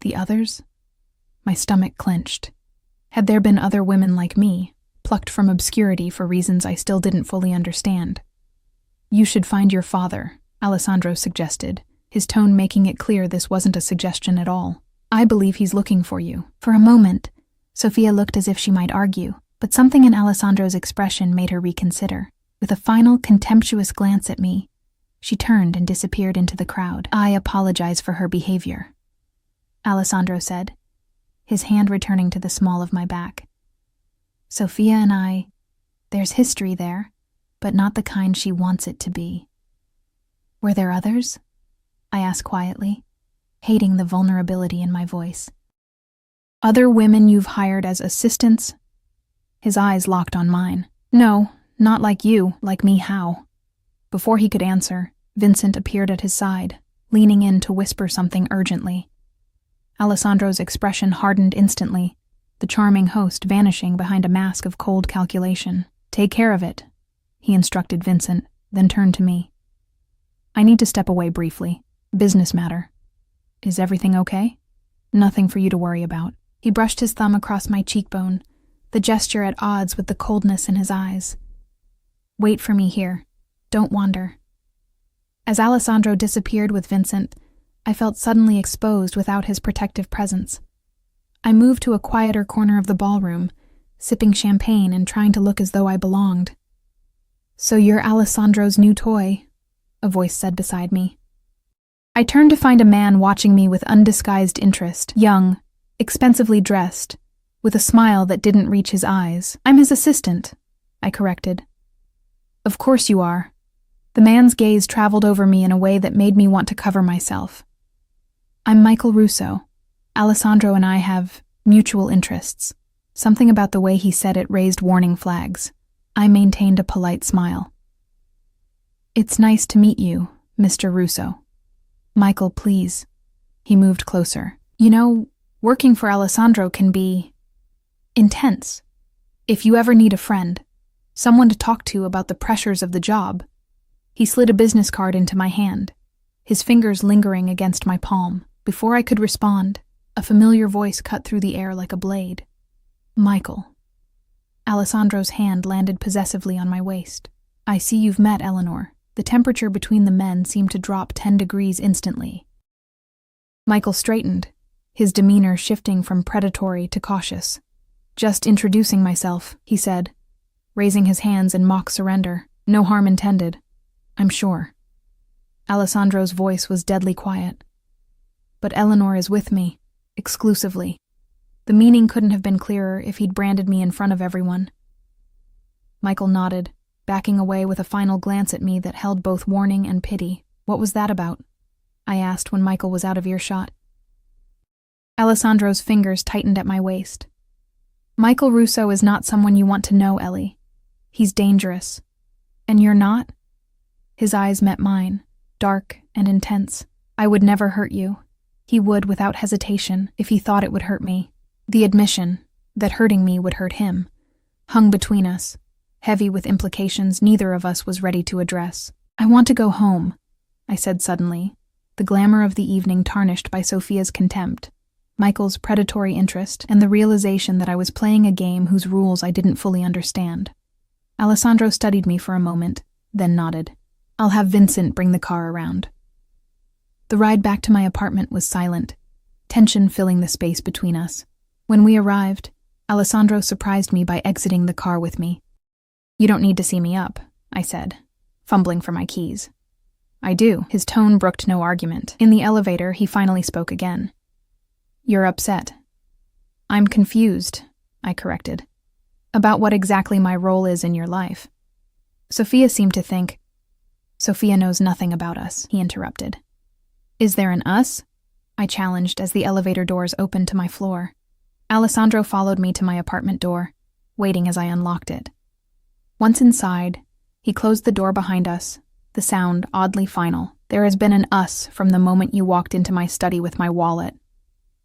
Speaker 1: The others? My stomach clenched. Had there been other women like me, plucked from obscurity for reasons I still didn't fully understand? "You should find your father," Alessandro suggested, his tone making it clear this wasn't a suggestion at all. "I believe he's looking for you." For a moment, Sophia looked as if she might argue, but something in Alessandro's expression made her reconsider. With a final contemptuous glance at me, she turned and disappeared into the crowd. "I apologize for her behavior," Alessandro said, his hand returning to the small of my back. "Sophia and there's history there, but not the kind she wants it to be." "Were there others?" I asked quietly, hating the vulnerability in my voice. "Other women you've hired as assistants?" His eyes locked on mine. "No, not like you. Like me, how?" Before he could answer, Vincent appeared at his side, leaning in to whisper something urgently. Alessandro's expression hardened instantly, the charming host vanishing behind a mask of cold calculation. "Take care of it," he instructed Vincent, then turned to me. "I need to step away briefly. Business matter." "Is everything okay?" "Nothing for you to worry about." He brushed his thumb across my cheekbone, the gesture at odds with the coldness in his eyes. "Wait for me here. Don't wander." As Alessandro disappeared with Vincent, I felt suddenly exposed without his protective presence. I moved to a quieter corner of the ballroom, sipping champagne and trying to look as though I belonged. "So you're Alessandro's new toy," a voice said beside me. I turned to find a man watching me with undisguised interest, young, expensively dressed, with a smile that didn't reach his eyes. "I'm his assistant," I corrected. "Of course you are." The man's gaze traveled over me in a way that made me want to cover myself. "I'm Michael Russo. Alessandro and I have mutual interests." Something about the way he said it raised warning flags. I maintained a polite smile. "It's nice to meet you, Mr. Russo." "Michael, please." He moved closer. "You know, working for Alessandro can be intense. If you ever need a friend, someone to talk to about the pressures of the job." He slid a business card into my hand, his fingers lingering against my palm. Before I could respond, a familiar voice cut through the air like a blade. "Michael." Alessandro's hand landed possessively on my waist. "I see you've met Eleanor." The temperature between the men seemed to drop 10 degrees instantly. Michael straightened, his demeanor shifting from predatory to cautious. "Just introducing myself," he said, raising his hands in mock surrender. "No harm intended, I'm sure." Alessandro's voice was deadly quiet. "But Eleanor is with me, exclusively." The meaning couldn't have been clearer if he'd branded me in front of everyone. Michael nodded, backing away with a final glance at me that held both warning and pity. "What was that about?" I asked when Michael was out of earshot. Alessandro's fingers tightened at my waist. "Michael Russo is not someone you want to know, Ellie. He's dangerous. And you're not?" His eyes met mine, dark and intense. "I would never hurt you." He would without hesitation if he thought it would hurt me. The admission that hurting me would hurt him hung between us, heavy with implications neither of us was ready to address. "I want to go home," I said suddenly, the glamour of the evening tarnished by Sophia's contempt. Michael's predatory interest, and the realization that I was playing a game whose rules I didn't fully understand. Alessandro studied me for a moment, then nodded. "I'll have Vincent bring the car around." The ride back to my apartment was silent, tension filling the space between us. When we arrived, Alessandro surprised me by exiting the car with me. "You don't need to see me up," I said, fumbling for my keys. "I do." His tone brooked no argument. In the elevator, he finally spoke again. "You're upset." "I'm confused," I corrected, "about what exactly my role is in your life." Sophia seemed to think. "Sophia knows nothing about us," he interrupted. "Is there an us?" I challenged as the elevator doors opened to my floor. Alessandro followed me to my apartment door, waiting as I unlocked it. Once inside, he closed the door behind us, the sound oddly final. "There has been an us from the moment you walked into my study with my wallet,"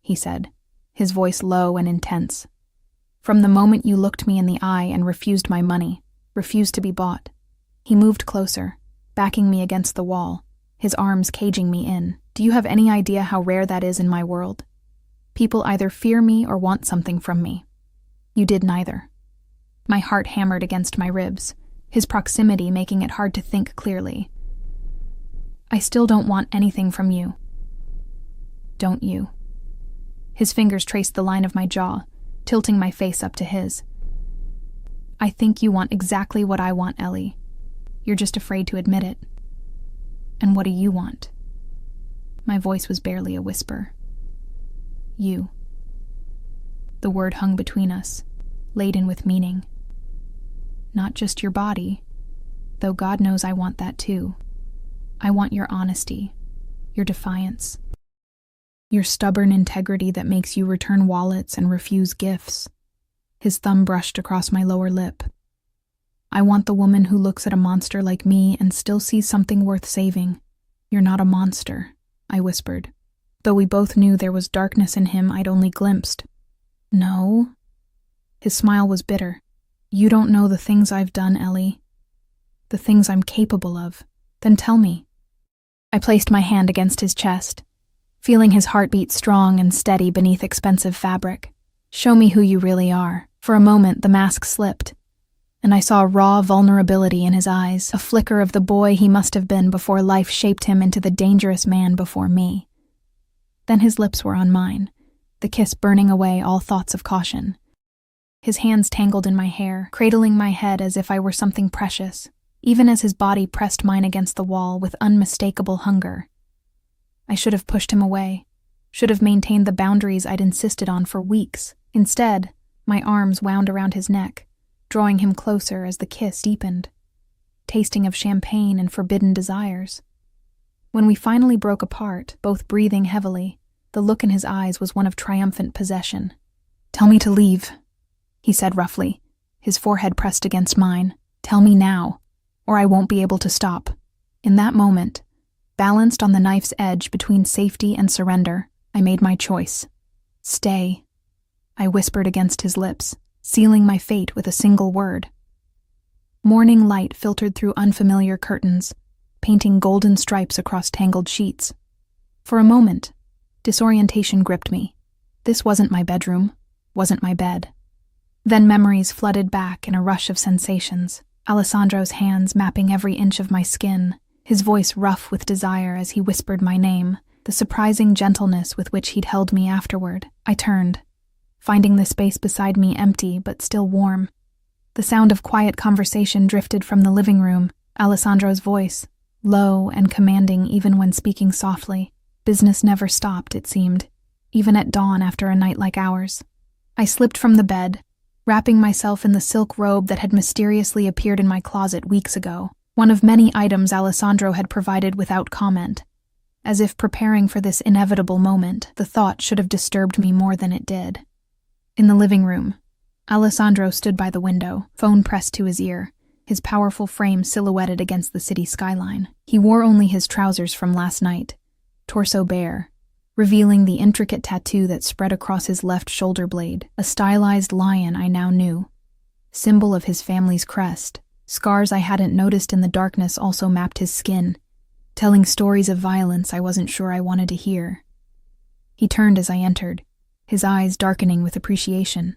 Speaker 1: he said, his voice low and intense. "From the moment you looked me in the eye and refused my money, refused to be bought." He moved closer, backing me against the wall, his arms caging me in. "Do you have any idea how rare that is in my world? People either fear me or want something from me. You did neither." My heart hammered against my ribs, his proximity making it hard to think clearly. "I still don't want anything from you." "Don't you?" His fingers traced the line of my jaw, tilting my face up to his. "I think you want exactly what I want, Ellie. You're just afraid to admit it." "And what do you want?" My voice was barely a whisper. "You." The word hung between us, laden with meaning. "Not just your body, though God knows I want that too. I want your honesty, your defiance, your stubborn integrity that makes you return wallets and refuse gifts." His thumb brushed across my lower lip. "I want the woman who looks at a monster like me and still sees something worth saving." "You're not a monster," I whispered, though we both knew there was darkness in him I'd only glimpsed. "No?" His smile was bitter. "You don't know the things I've done, Ellie. The things I'm capable of. Then tell me." I placed my hand against his chest, feeling his heartbeat strong and steady beneath expensive fabric. "Show me who you really are." For a moment, the mask slipped, and I saw raw vulnerability in his eyes, a flicker of the boy he must have been before life shaped him into the dangerous man before me. Then his lips were on mine, the kiss burning away all thoughts of caution. His hands tangled in my hair, cradling my head as if I were something precious, even as his body pressed mine against the wall with unmistakable hunger. I should have pushed him away, should have maintained the boundaries I'd insisted on for weeks. Instead, my arms wound around his neck, drawing him closer as the kiss deepened, tasting of champagne and forbidden desires. When we finally broke apart, both breathing heavily, the look in his eyes was one of triumphant possession. "Tell me to leave," he said roughly, his forehead pressed against mine. "Tell me now, or I won't be able to stop." In that moment, balanced on the knife's edge between safety and surrender, I made my choice. "Stay," I whispered against his lips, sealing my fate with a single word. Morning light filtered through unfamiliar curtains, painting golden stripes across tangled sheets. For a moment, disorientation gripped me. This wasn't my bedroom, wasn't my bed. Then memories flooded back in a rush of sensations. Alessandro's hands mapping every inch of my skin, his voice rough with desire as he whispered my name, the surprising gentleness with which he'd held me afterward. I turned, finding the space beside me empty but still warm. The sound of quiet conversation drifted from the living room, Alessandro's voice, low and commanding even when speaking softly. Business never stopped, it seemed, even at dawn after a night like ours. I slipped from the bed, wrapping myself in the silk robe that had mysteriously appeared in my closet weeks ago, one of many items Alessandro had provided without comment. As if preparing for this inevitable moment, the thought should have disturbed me more than it did. In the living room, Alessandro stood by the window, phone pressed to his ear, his powerful frame silhouetted against the city skyline. He wore only his trousers from last night, torso bare, revealing the intricate tattoo that spread across his left shoulder blade, a stylized lion I now knew, symbol of his family's crest. Scars I hadn't noticed in the darkness also mapped his skin, telling stories of violence I wasn't sure I wanted to hear. He turned as I entered, his eyes darkening with appreciation.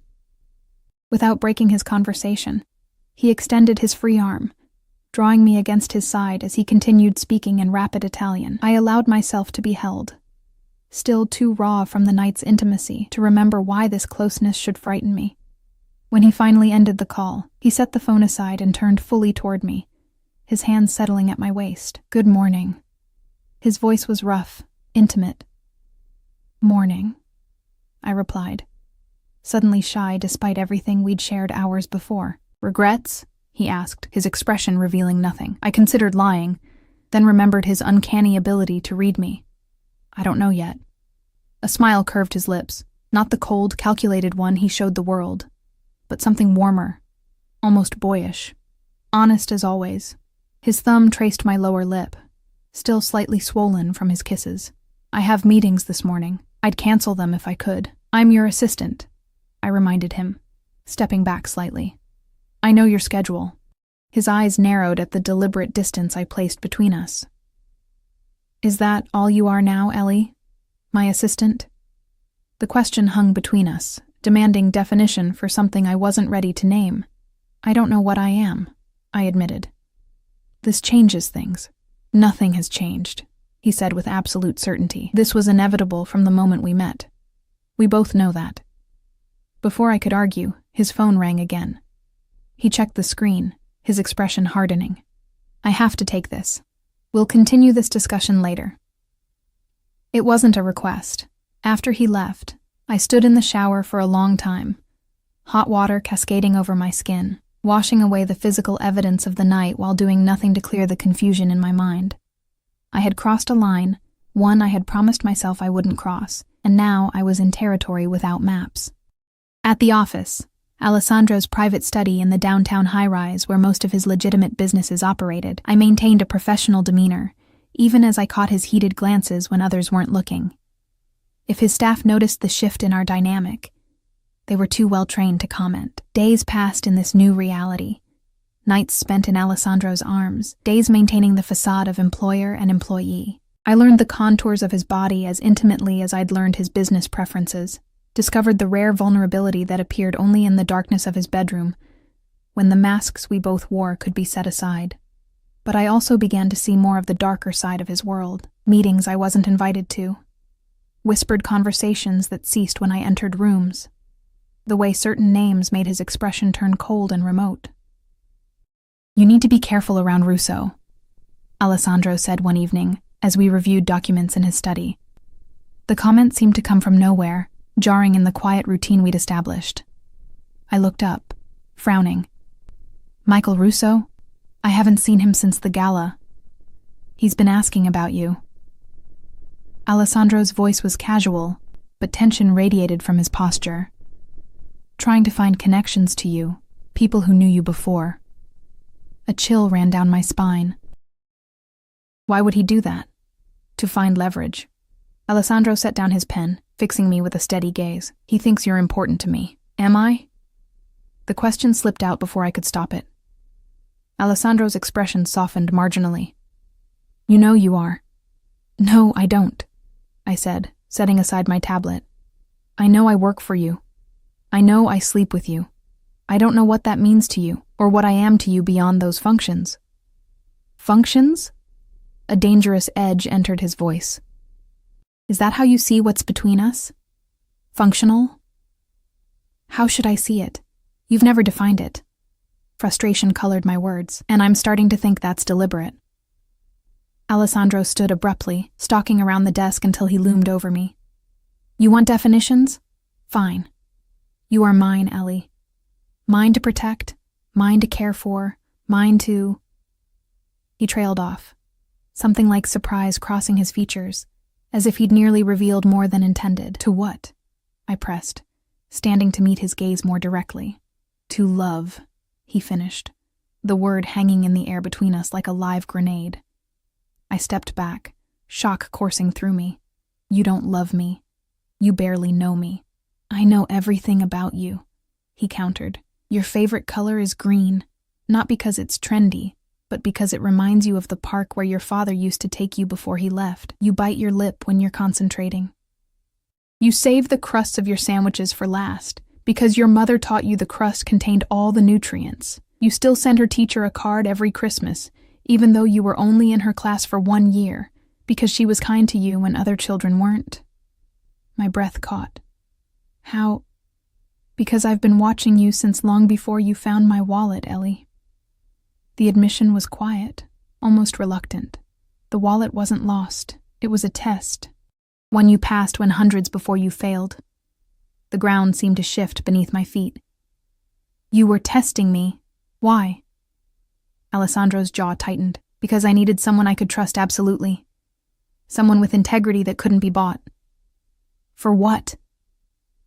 Speaker 1: Without breaking his conversation, he extended his free arm, drawing me against his side as he continued speaking in rapid Italian. I allowed myself to be held, still too raw from the night's intimacy to remember why this closeness should frighten me. When he finally ended the call, he set the phone aside and turned fully toward me, his hands settling at my waist. "Good morning." His voice was rough, intimate. "Morning," I replied, suddenly shy despite everything we'd shared hours before. "Regrets?" he asked, his expression revealing nothing. I considered lying, then remembered his uncanny ability to read me. "I don't know yet." A smile curved his lips, not the cold, calculated one he showed the world, but something warmer, almost boyish. Honest as always. His thumb traced my lower lip, still slightly swollen from his kisses. "I have meetings this morning. I'd cancel them if I could." "I'm your assistant," I reminded him, stepping back slightly. "I know your schedule." His eyes narrowed at the deliberate distance I placed between us. "Is that all you are now, Ellie? My assistant?" The question hung between us, demanding definition for something I wasn't ready to name. "I don't know what I am," I admitted. "This changes things." "Nothing has changed," he said with absolute certainty. "This was inevitable from the moment we met. We both know that." Before I could argue, his phone rang again. He checked the screen, his expression hardening. "I have to take this. We'll continue this discussion later." It wasn't a request. After he left, I stood in the shower for a long time, hot water cascading over my skin, washing away the physical evidence of the night while doing nothing to clear the confusion in my mind. I had crossed a line, one I had promised myself I wouldn't cross, and now I was in territory without maps. At the office, Alessandro's private study in the downtown high-rise where most of his legitimate businesses operated, I maintained a professional demeanor, even as I caught his heated glances when others weren't looking. If his staff noticed the shift in our dynamic, they were too well trained to comment. Days passed in this new reality. Nights spent in Alessandro's arms, days maintaining the facade of employer and employee. I learned the contours of his body as intimately as I'd learned his business preferences, discovered the rare vulnerability that appeared only in the darkness of his bedroom, when the masks we both wore could be set aside. But I also began to see more of the darker side of his world, meetings I wasn't invited to, whispered conversations that ceased when I entered rooms, the way certain names made his expression turn cold and remote. "You need to be careful around Russo," Alessandro said one evening as we reviewed documents in his study. The comment seemed to come from nowhere, jarring in the quiet routine we'd established. I looked up, frowning. "Michael Russo? I haven't seen him since the gala. He's been asking about you." Alessandro's voice was casual, but tension radiated from his posture. "Trying to find connections to you, people who knew you before." A chill ran down my spine. Why would he do that? To find leverage. Alessandro set down his pen, fixing me with a steady gaze. "He thinks you're important to me. Am I?" The question slipped out before I could stop it. Alessandro's expression softened marginally. "You know you are." "No, I don't," I said, setting aside my tablet. "I know I work for you. I know I sleep with you. I don't know what that means to you, or what I am to you beyond those functions." "Functions?" A dangerous edge entered his voice. "Is that how you see what's between us? Functional?" "How should I see it? You've never defined it." Frustration colored my words, and I'm starting to think that's deliberate. Alessandro stood abruptly, stalking around the desk until he loomed over me. "You want definitions? Fine. You are mine, Ellie. Mine to protect, mine to care for, mine to..." He trailed off, something like surprise crossing his features, as if he'd nearly revealed more than intended. "To what?" I pressed, standing to meet his gaze more directly. "To love," he finished, the word hanging in the air between us like a live grenade. I stepped back, shock coursing through me. "You don't love me. You barely know me." "I know everything about you," he countered. "Your favorite color is green, not because it's trendy, but because it reminds you of the park where your father used to take you before he left. You bite your lip when you're concentrating. You save the crusts of your sandwiches for last, because your mother taught you the crust contained all the nutrients. You still send her teacher a card every Christmas, even though you were only in her class for 1 year, because she was kind to you when other children weren't. My breath caught. How? Because I've been watching you since long before you found my wallet, Ellie. The admission was quiet, almost reluctant. The wallet wasn't lost. It was a test. One you passed when hundreds before you failed. The ground seemed to shift beneath my feet. You were testing me. Why? Alessandro's jaw tightened. Because I needed someone I could trust absolutely. Someone with integrity that couldn't be bought. For what?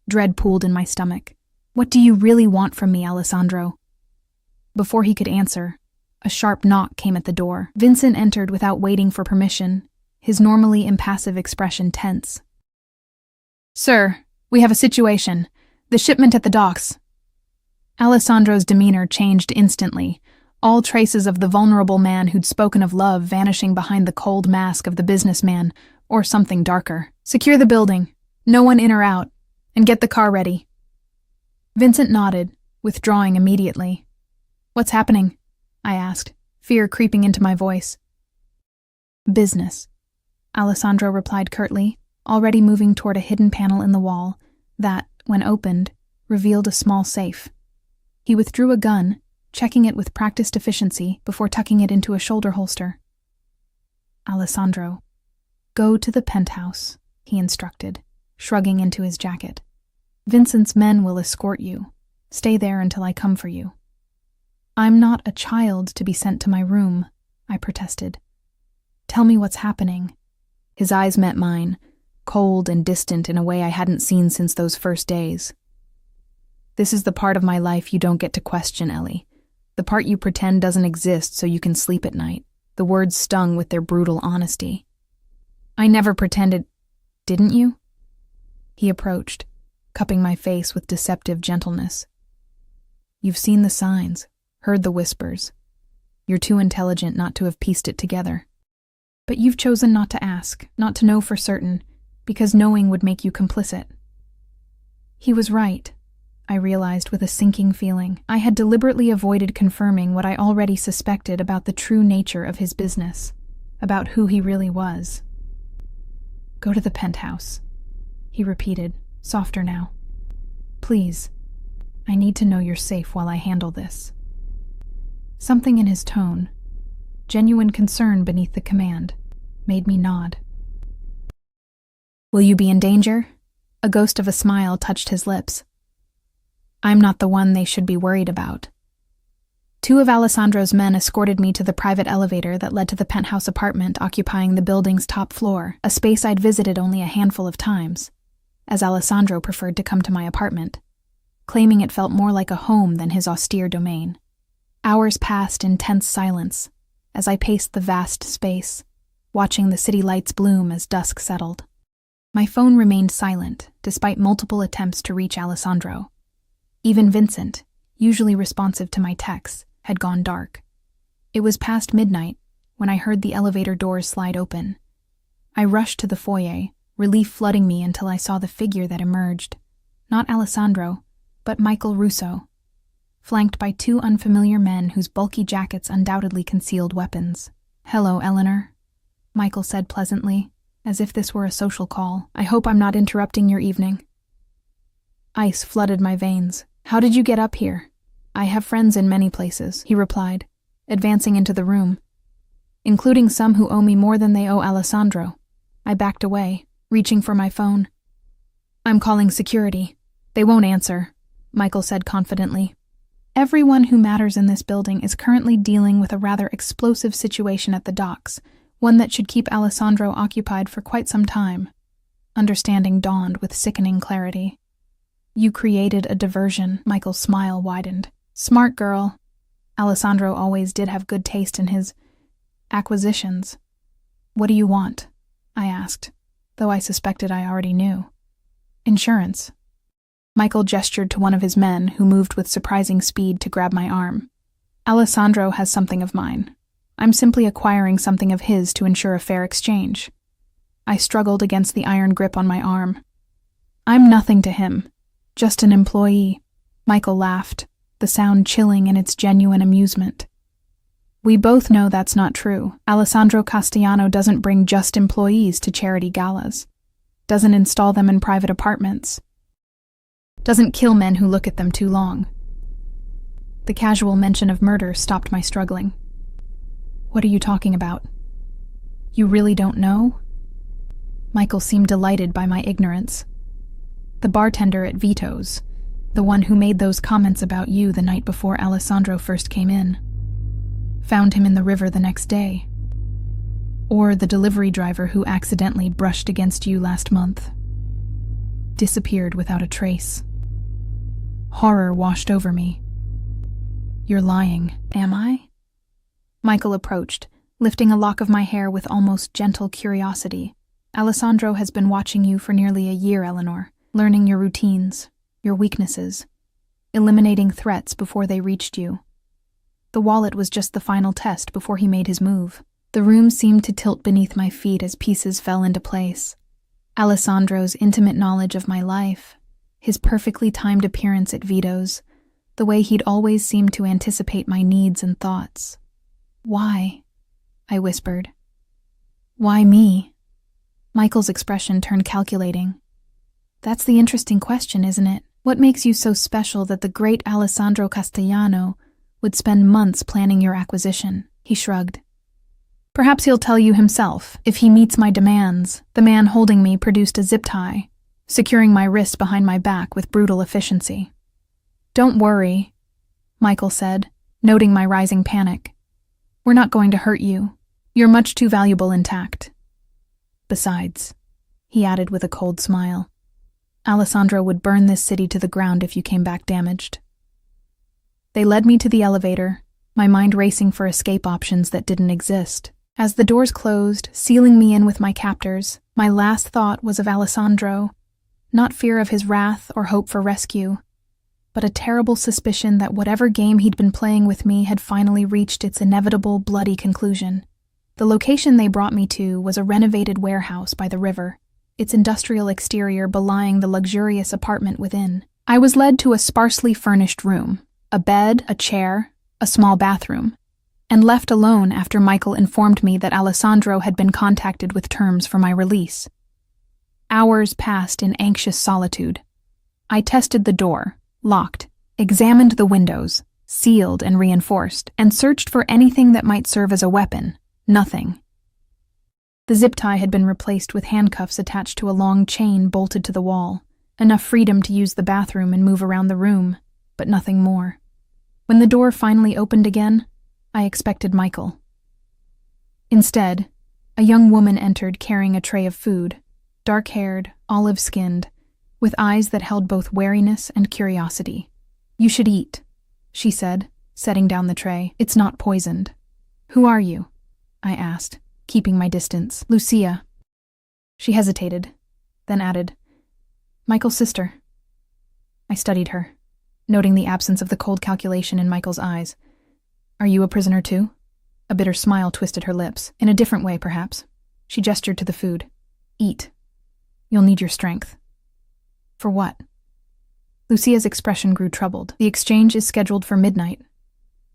Speaker 1: Dread pooled in my stomach. What do you really want from me, Alessandro? Before he could answer, a sharp knock came at the door. Vincent entered without waiting for permission, his normally impassive expression tense. Sir, we have a situation. The shipment at the docks. Alessandro's demeanor changed instantly, all traces of the vulnerable man who'd spoken of love vanishing behind the cold mask of the businessman, or something darker. Secure the building, no one in or out, and get the car ready. Vincent nodded, withdrawing immediately. What's happening? I asked, fear creeping into my voice. Business, Alessandro replied curtly, already moving toward a hidden panel in the wall that, when opened, revealed a small safe. He withdrew a gun, checking it with practiced efficiency before tucking it into a shoulder holster. Alessandro, go to the penthouse, he instructed, shrugging into his jacket. Vincent's men will escort you. Stay there until I come for you. I'm not a child to be sent to my room, I protested. Tell me what's happening. His eyes met mine, cold and distant in a way I hadn't seen since those first days. This is the part of my life you don't get to question, Ellie. The part you pretend doesn't exist so you can sleep at night. The words stung with their brutal honesty. I never pretended, didn't you? He approached, cupping my face with deceptive gentleness. You've seen the signs, heard the whispers. You're too intelligent not to have pieced it together. But you've chosen not to ask, not to know for certain, because knowing would make you complicit. He was right, I realized with a sinking feeling. I had deliberately avoided confirming what I already suspected about the true nature of his business, about who he really was. Go to the penthouse, he repeated, softer now. Please, I need to know you're safe while I handle this. Something in his tone, genuine concern beneath the command, made me nod. Will you be in danger? A ghost of a smile touched his lips. I'm not the one they should be worried about. 2 of Alessandro's men escorted me to the private elevator that led to the penthouse apartment occupying the building's top floor, a space I'd visited only a handful of times, as Alessandro preferred to come to my apartment, claiming it felt more like a home than his austere domain. Hours passed in tense silence as I paced the vast space, watching the city lights bloom as dusk settled. My phone remained silent, despite multiple attempts to reach Alessandro. Even Vincent, usually responsive to my texts, had gone dark. It was past midnight when I heard the elevator doors slide open. I rushed to the foyer, relief flooding me until I saw the figure that emerged. Not Alessandro, but Michael Russo, flanked by 2 unfamiliar men whose bulky jackets undoubtedly concealed weapons. Hello, Eleanor, Michael said pleasantly, as if this were a social call. I hope I'm not interrupting your evening. Ice flooded my veins. How did you get up here? I have friends in many places, he replied, advancing into the room, including some who owe me more than they owe Alessandro. I backed away, reaching for my phone. I'm calling security. They won't answer, Michael said confidently. Everyone who matters in this building is currently dealing with a rather explosive situation at the docks, one that should keep Alessandro occupied for quite some time. Understanding dawned with sickening clarity. You created a diversion, Michael's smile widened. Smart girl. Alessandro always did have good taste in his acquisitions. What do you want? I asked, though I suspected I already knew. Insurance. Michael gestured to one of his men, who moved with surprising speed to grab my arm. Alessandro has something of mine. I'm simply acquiring something of his to ensure a fair exchange. I struggled against the iron grip on my arm. I'm nothing to him. Just an employee. Michael laughed, the sound chilling in its genuine amusement. We both know that's not true. Alessandro Castellano doesn't bring just employees to charity galas. Doesn't install them in private apartments. Doesn't kill men who look at them too long. The casual mention of murder stopped my struggling. What are you talking about? You really don't know? Michael seemed delighted by my ignorance. The bartender at Vito's, the one who made those comments about you the night before Alessandro first came in, found him in the river the next day. Or the delivery driver who accidentally brushed against you last month. Disappeared without a trace. Horror washed over me. You're lying, am I? Michael approached, lifting a lock of my hair with almost gentle curiosity. Alessandro has been watching you for nearly a year, Eleanor, learning your routines, your weaknesses, eliminating threats before they reached you. The wallet was just the final test before he made his move. The room seemed to tilt beneath my feet as pieces fell into place. Alessandro's intimate knowledge of my life, his perfectly timed appearance at Vito's, the way he'd always seemed to anticipate my needs and thoughts. Why? I whispered. Why me? Michael's expression turned calculating. That's the interesting question, isn't it? What makes you so special that the great Alessandro Castellano would spend months planning your acquisition? He shrugged. Perhaps he'll tell you himself, if he meets my demands. The man holding me produced a zip tie, securing my wrist behind my back with brutal efficiency. Don't worry, Michael said, noting my rising panic. We're not going to hurt you. You're much too valuable intact. Besides, he added with a cold smile, Alessandro would burn this city to the ground if you came back damaged. They led me to the elevator, my mind racing for escape options that didn't exist. As the doors closed, sealing me in with my captors, my last thought was of Alessandro, not fear of his wrath or hope for rescue, but a terrible suspicion that whatever game he'd been playing with me had finally reached its inevitable, bloody conclusion. The location they brought me to was a renovated warehouse by the river, its industrial exterior belying the luxurious apartment within. I was led to a sparsely furnished room, a bed, a chair, a small bathroom, and left alone after Michael informed me that Alessandro had been contacted with terms for my release. Hours passed in anxious solitude. I tested the door, locked, examined the windows, sealed and reinforced, and searched for anything that might serve as a weapon. Nothing. The zip tie had been replaced with handcuffs attached to a long chain bolted to the wall, enough freedom to use the bathroom and move around the room, but nothing more. When the door finally opened again, I expected Michael. Instead, a young woman entered carrying a tray of food, dark-haired, olive-skinned, with eyes that held both wariness and curiosity. You should eat, she said, setting down the tray. It's not poisoned. Who are you? I asked, keeping my distance. Lucia. She hesitated, then added, Michael's sister. I studied her, noting the absence of the cold calculation in Michael's eyes. Are you a prisoner too? A bitter smile twisted her lips. In a different way, perhaps. She gestured to the food. Eat. You'll need your strength. For what? Lucia's expression grew troubled. The exchange is scheduled for midnight.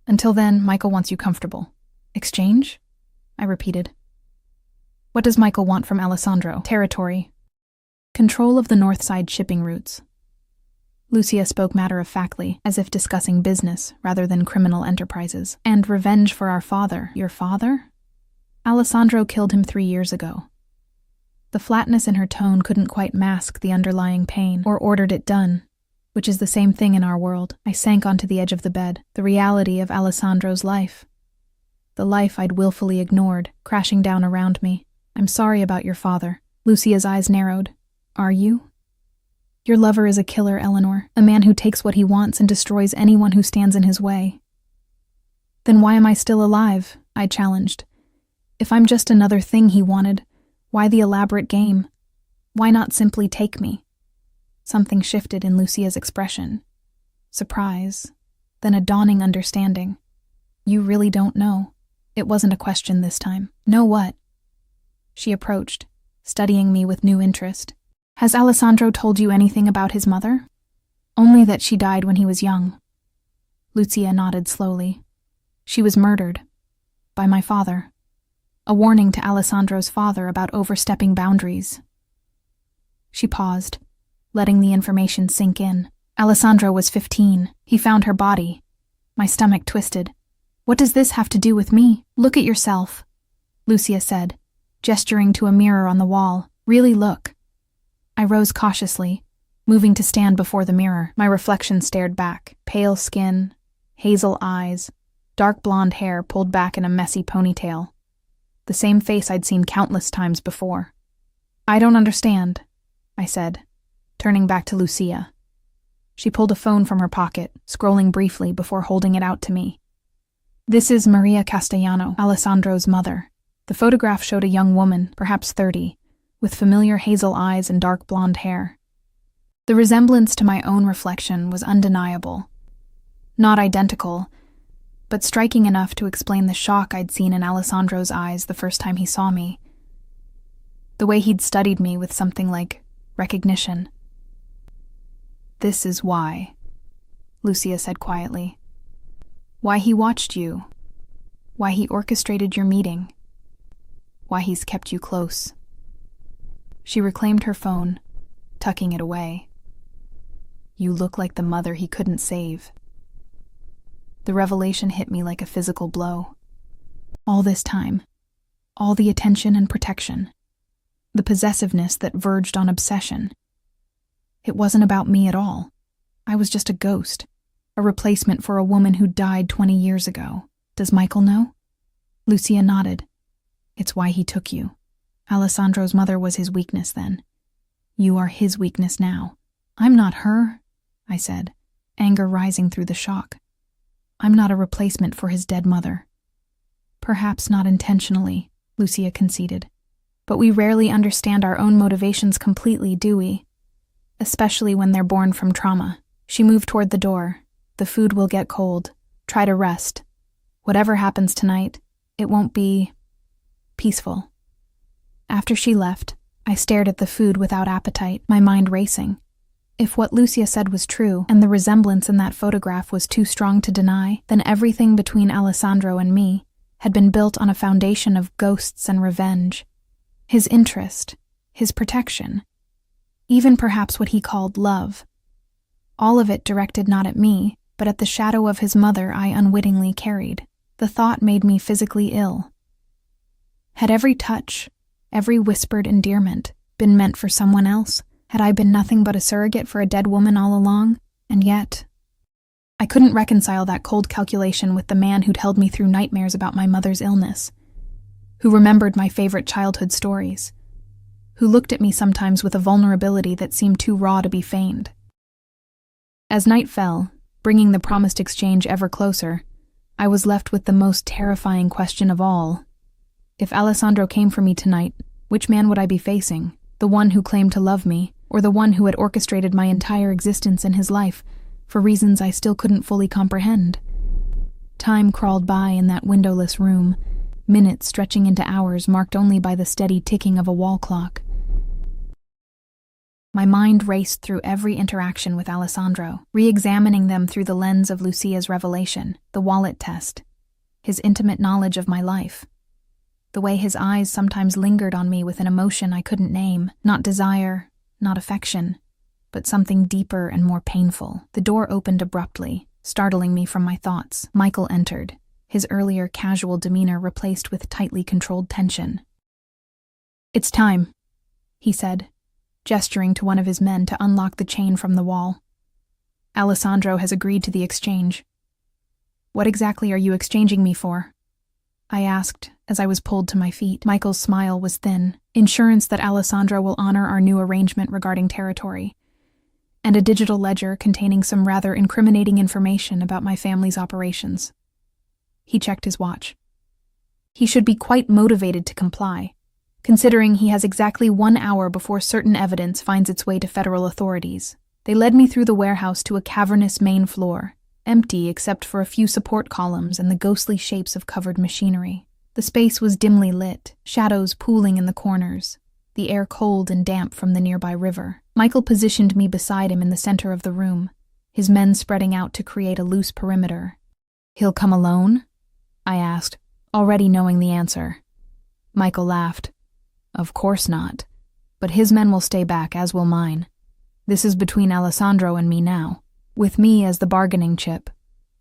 Speaker 1: Until then, Michael wants you comfortable. Exchange? I repeated. What does Michael want from Alessandro? Territory. Control of the north side shipping routes. Lucia spoke matter-of-factly, as if discussing business rather than criminal enterprises. And revenge for our father. Your father? Alessandro killed him 3 years ago. The flatness in her tone couldn't quite mask the underlying pain, or ordered it done, which is the same thing in our world. I sank onto the edge of the bed, the reality of Alessandro's life. The life I'd willfully ignored, crashing down around me. I'm sorry about your father. Lucia's eyes narrowed. Are you? Your lover is a killer, Eleanor, a man who takes what he wants and destroys anyone who stands in his way. Then why am I still alive? I challenged. If I'm just another thing he wanted, why the elaborate game? Why not simply take me? Something shifted in Lucia's expression. Surprise, then a dawning understanding. You really don't know. It wasn't a question this time. Know what? She approached, studying me with new interest. Has Alessandro told you anything about his mother? Only that she died when he was young. Lucia nodded slowly. She was murdered. By my father. A warning to Alessandro's father about overstepping boundaries. She paused, letting the information sink in. Alessandro was 15. He found her body. My stomach twisted. What does this have to do with me? Look at yourself, Lucia said, gesturing to a mirror on the wall. Really look. I rose cautiously, moving to stand before the mirror. My reflection stared back. Pale skin, hazel eyes, dark blonde hair pulled back in a messy ponytail. The same face I'd seen countless times before. I don't understand, I said, turning back to Lucia. She pulled a phone from her pocket, scrolling briefly before holding it out to me. This is Maria Castellano, Alessandro's mother. The photograph showed a young woman, perhaps 30, with familiar hazel eyes and dark blonde hair. The resemblance to my own reflection was undeniable. Not identical, but striking enough to explain the shock I'd seen in Alessandro's eyes the first time he saw me. The way he'd studied me with something like recognition. This is why, Lucia said quietly. Why he watched you. Why he orchestrated your meeting. Why he's kept you close. She reclaimed her phone, tucking it away. You look like the mother he couldn't save. The revelation hit me like a physical blow. All this time, all the attention and protection, the possessiveness that verged on obsession. It wasn't about me at all. I was just a ghost, a replacement for a woman who died 20 years ago. Does Michael know? Lucia nodded. It's why he took you. Alessandro's mother was his weakness then. You are his weakness now. I'm not her, I said, anger rising through the shock. I'm not a replacement for his dead mother. Perhaps not intentionally, Lucia conceded. But we rarely understand our own motivations completely, do we? Especially when they're born from trauma. She moved toward the door. The food will get cold. Try to rest. Whatever happens tonight, it won't be peaceful. After she left, I stared at the food without appetite, my mind racing. If what Lucia said was true, and the resemblance in that photograph was too strong to deny, then everything between Alessandro and me had been built on a foundation of ghosts and revenge. His interest, his protection, even perhaps what he called love. All of it directed not at me, but at the shadow of his mother I unwittingly carried. The thought made me physically ill. Had every touch, every whispered endearment, been meant for someone else? Had I been nothing but a surrogate for a dead woman all along? And yet, I couldn't reconcile that cold calculation with the man who'd held me through nightmares about my mother's illness, who remembered my favorite childhood stories, who looked at me sometimes with a vulnerability that seemed too raw to be feigned. As night fell, bringing the promised exchange ever closer, I was left with the most terrifying question of all. If Alessandro came for me tonight, which man would I be facing? The one who claimed to love me, or the one who had orchestrated my entire existence in his life, for reasons I still couldn't fully comprehend? Time crawled by in that windowless room, minutes stretching into hours marked only by the steady ticking of a wall clock. My mind raced through every interaction with Alessandro, re-examining them through the lens of Lucia's revelation, the wallet test, his intimate knowledge of my life. The way his eyes sometimes lingered on me with an emotion I couldn't name, not desire, not affection, but something deeper and more painful. The door opened abruptly, startling me from my thoughts. Michael entered, his earlier casual demeanor replaced with tightly controlled tension. "It's time," he said, gesturing to one of his men to unlock the chain from the wall. "Alessandro has agreed to the exchange." "What exactly are you exchanging me for?" I asked as I was pulled to my feet. Michael's smile was thin, insurance that Alessandro will honor our new arrangement regarding territory, and a digital ledger containing some rather incriminating information about my family's operations. He checked his watch. He should be quite motivated to comply, considering he has exactly 1 hour before certain evidence finds its way to federal authorities. They led me through the warehouse to a cavernous main floor, empty except for a few support columns and the ghostly shapes of covered machinery. The space was dimly lit, shadows pooling in the corners. the air cold and damp from the nearby river. Michael positioned me beside him in the center of the room, his men spreading out to create a loose perimeter. "He'll come alone?" I asked, already knowing the answer. Michael laughed. "Of course not. But his men will stay back, as will mine. This is between Alessandro and me now, with me as the bargaining chip."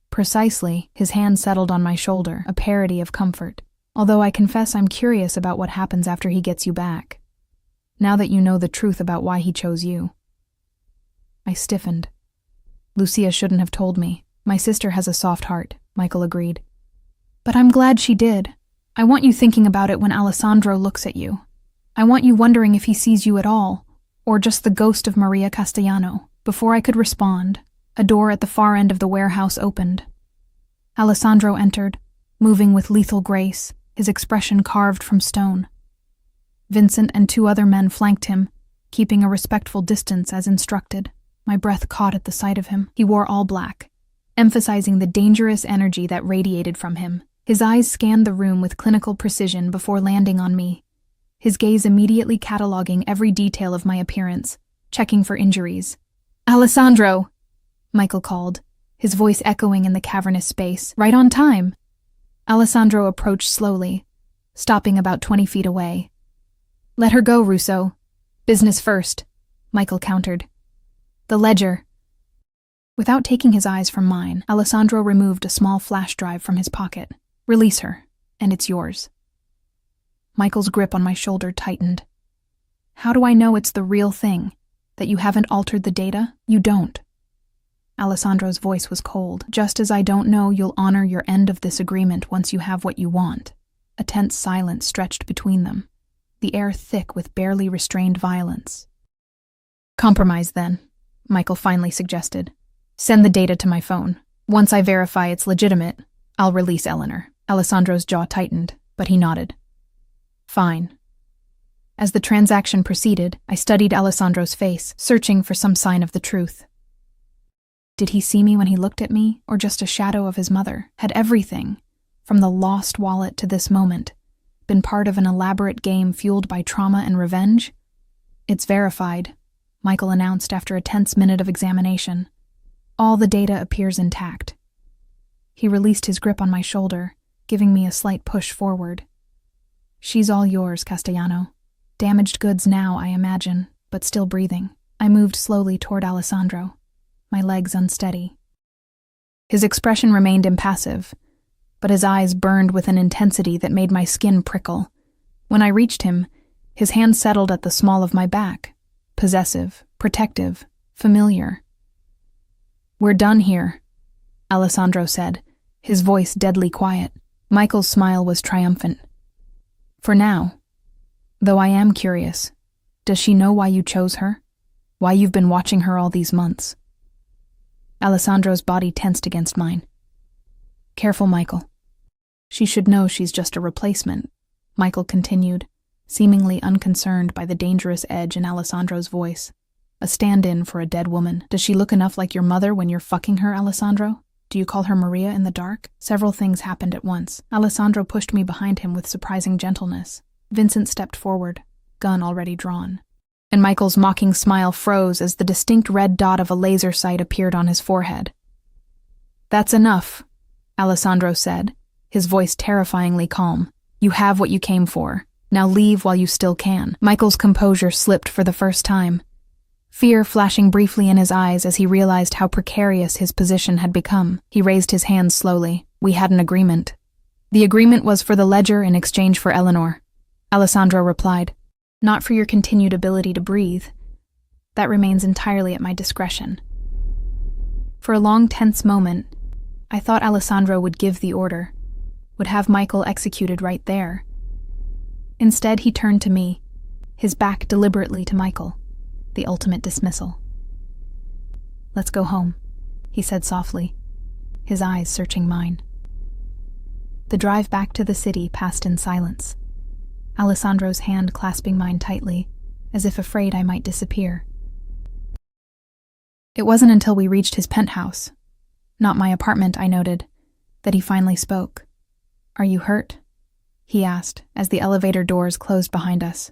Speaker 1: Precisely, his hand settled on my shoulder, a parody of comfort. "Although I confess I'm curious about what happens after he gets you back. Now that you know the truth about why he chose you." I stiffened. "Lucia shouldn't have told me. My sister has a soft heart," Michael agreed. "But I'm glad she did. I want you thinking about it when Alessandro looks at you. I want you wondering if he sees you at all, or just the ghost of Maria Castellano." Before I could respond, a door at the far end of the warehouse opened. Alessandro entered, moving with lethal grace, his expression carved from stone. Vincent and 2 other men flanked him, keeping a respectful distance as instructed. My breath caught at the sight of him. He wore all black, emphasizing the dangerous energy that radiated from him. His eyes scanned the room with clinical precision before landing on me, his gaze immediately cataloging every detail of my appearance, checking for injuries. "Alessandro!" Michael called, his voice echoing in the cavernous space. "Right on time." Alessandro approached slowly, stopping about 20 feet away. "Let her go, Russo. Business first," Michael countered. "The ledger." Without taking his eyes from mine, Alessandro removed a small flash drive from his pocket. "Release her, and it's yours." Michael's grip on my shoulder tightened. "How do I know it's the real thing? That you haven't altered the data? You don't." Alessandro's voice was cold. "Just as I don't know you'll honor your end of this agreement once you have what you want." A tense silence stretched between them, the air thick with barely restrained violence. "Compromise, then," Michael finally suggested. "Send the data to my phone. Once I verify it's legitimate, I'll release Eleanor." Alessandro's jaw tightened, but he nodded. "Fine." As the transaction proceeded, I studied Alessandro's face, searching for some sign of the truth. Did he see me when he looked at me, or just a shadow of his mother? Had everything, from the lost wallet to this moment, been part of an elaborate game fueled by trauma and revenge? "It's verified," Michael announced after a tense minute of examination. "All the data appears intact." He released his grip on my shoulder, giving me a slight push forward. "She's all yours, Castellano. Damaged goods now, I imagine, but still breathing." I moved slowly toward Alessandro, my legs unsteady. His expression remained impassive, but his eyes burned with an intensity that made my skin prickle. When I reached him, his hand settled at the small of my back, possessive, protective, familiar. "We're done here," Alessandro said, his voice deadly quiet. Michael's smile was triumphant. "For now. Though I am curious, does she know why you chose her? Why you've been watching her all these months?" Alessandro's body tensed against mine. "Careful, Michael. She should know she's just a replacement," Michael continued, seemingly unconcerned by the dangerous edge in Alessandro's voice. "A stand-in for a dead woman. Does she look enough like your mother when you're fucking her, Alessandro? Do you call her Maria in the dark?" Several things happened at once. Alessandro pushed me behind him with surprising gentleness. Vincent stepped forward, gun already drawn. And Michael's mocking smile froze as the distinct red dot of a laser sight appeared on his forehead. "That's enough," Alessandro said, his voice terrifyingly calm. "You have what you came for. Now leave while you still can." Michael's composure slipped for the first time, fear flashing briefly in his eyes as he realized how precarious his position had become. He raised his hands slowly. "We had an agreement." "The agreement was for the ledger in exchange for Eleanor," Alessandro replied. "Not for your continued ability to breathe. That remains entirely at my discretion." For a long, tense moment, I thought Alessandro would give the order, would have Michael executed right there. Instead, he turned to me, his back deliberately to Michael, the ultimate dismissal. "Let's go home," he said softly, his eyes searching mine. The drive back to the city passed in silence, Alessandro's hand clasping mine tightly, as if afraid I might disappear. It wasn't until we reached his penthouse, not my apartment, I noted, that he finally spoke. "Are you hurt?" he asked as the elevator doors closed behind us.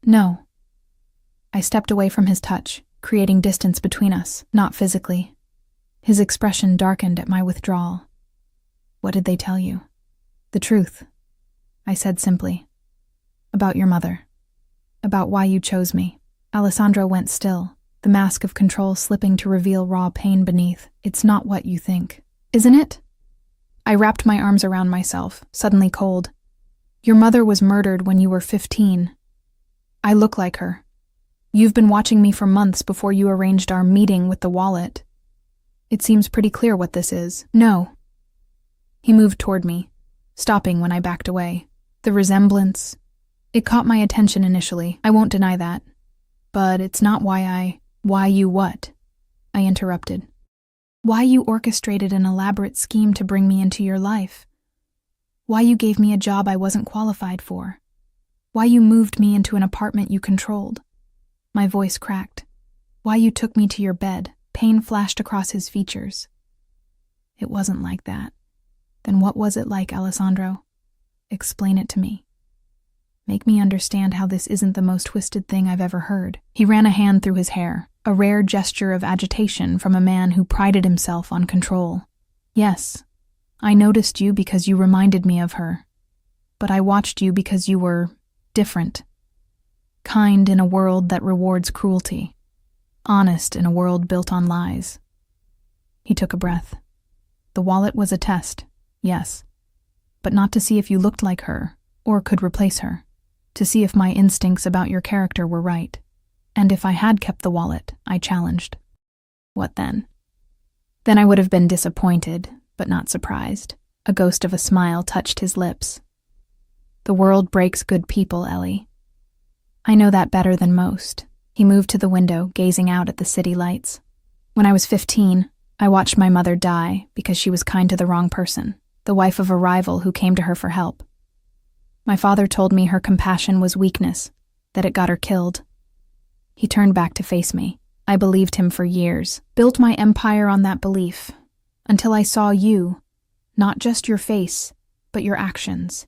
Speaker 1: No. I stepped away from his touch, creating distance between us, not physically. His expression darkened at my withdrawal. What did they tell you? The truth, I said simply. About your mother. About why you chose me. Alessandro went still, the mask of control slipping to reveal raw pain beneath. It's not what you think. Isn't it? I wrapped my arms around myself, suddenly cold. Your mother was murdered when you were 15. I look like her. You've been watching me for months before you arranged our meeting with the wallet. It seems pretty clear what this is. No. He moved toward me, stopping when I backed away. The resemblance. It caught my attention initially, I won't deny that. But it's not why you what? I interrupted. Why you orchestrated an elaborate scheme to bring me into your life. Why you gave me a job I wasn't qualified for. Why you moved me into an apartment you controlled. My voice cracked. Why you took me to your bed. Pain flashed across his features. It wasn't like that. Then what was it like, Alessandro? Explain it to me. Make me understand how this isn't the most twisted thing I've ever heard. He ran a hand through his hair, a rare gesture of agitation from a man who prided himself on control. Yes, I noticed you because you reminded me of her. But I watched you because you were different. Kind in a world that rewards cruelty. Honest in a world built on lies. He took a breath. The wallet was a test, yes. But not to see if you looked like her, or could replace her. To see if my instincts about your character were right. And if I had kept the wallet, I challenged. What then? Then I would have been disappointed, but not surprised. A ghost of a smile touched his lips. The world breaks good people, Ellie. I know that better than most. He moved to the window, gazing out at the city lights. When I was 15, I watched my mother die because she was kind to the wrong person, the wife of a rival who came to her for help. My father told me her compassion was weakness, that it got her killed. He turned back to face me. I believed him for years, built my empire on that belief, until I saw you, not just your face, but your actions,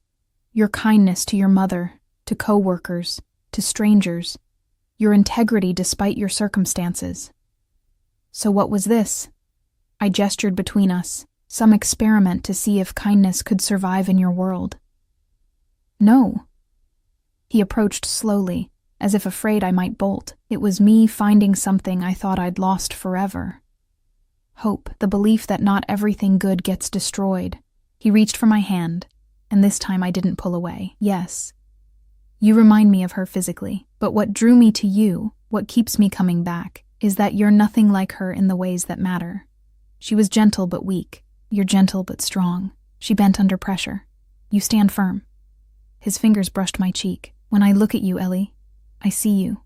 Speaker 1: your kindness to your mother, to co-workers, to strangers, your integrity despite your circumstances. So what was this? I gestured between us, some experiment to see if kindness could survive in your world. No. He approached slowly, as if afraid I might bolt. It was me finding something I thought I'd lost forever. Hope, the belief that not everything good gets destroyed. He reached for my hand, and this time I didn't pull away. Yes. You remind me of her physically, but what drew me to you, what keeps me coming back, is that you're nothing like her in the ways that matter. She was gentle but weak. You're gentle but strong. She bent under pressure. You stand firm. His fingers brushed my cheek. When I look at you, Ellie, I see you.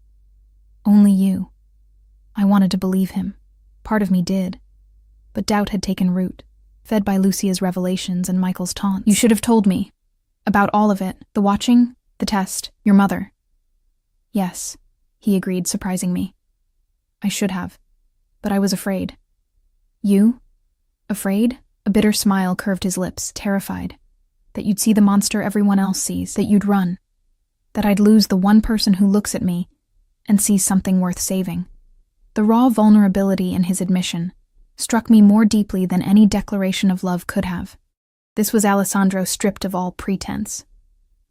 Speaker 1: Only you. I wanted to believe him. Part of me did. But doubt had taken root, fed by Lucia's revelations and Michael's taunts. You should have told me. About all of it. The watching, the test, your mother. Yes, he agreed, surprising me. I should have. But I was afraid. You? Afraid? A bitter smile curved his lips, terrified. That you'd see the monster everyone else sees, that you'd run. That I'd lose the one person who looks at me and sees something worth saving. The raw vulnerability in his admission struck me more deeply than any declaration of love could have. This was Alessandro stripped of all pretense.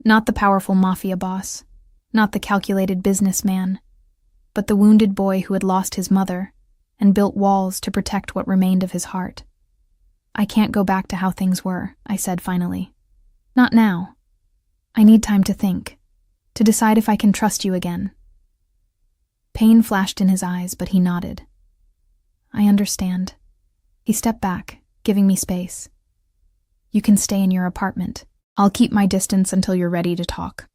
Speaker 1: Not the powerful Mafia boss, not the calculated businessman, but the wounded boy who had lost his mother and built walls to protect what remained of his heart. I can't go back to how things were, I said finally. Not now. I need time to think, to decide if I can trust you again. Pain flashed in his eyes, but he nodded. I understand. He stepped back, giving me space. You can stay in your apartment. I'll keep my distance until you're ready to talk.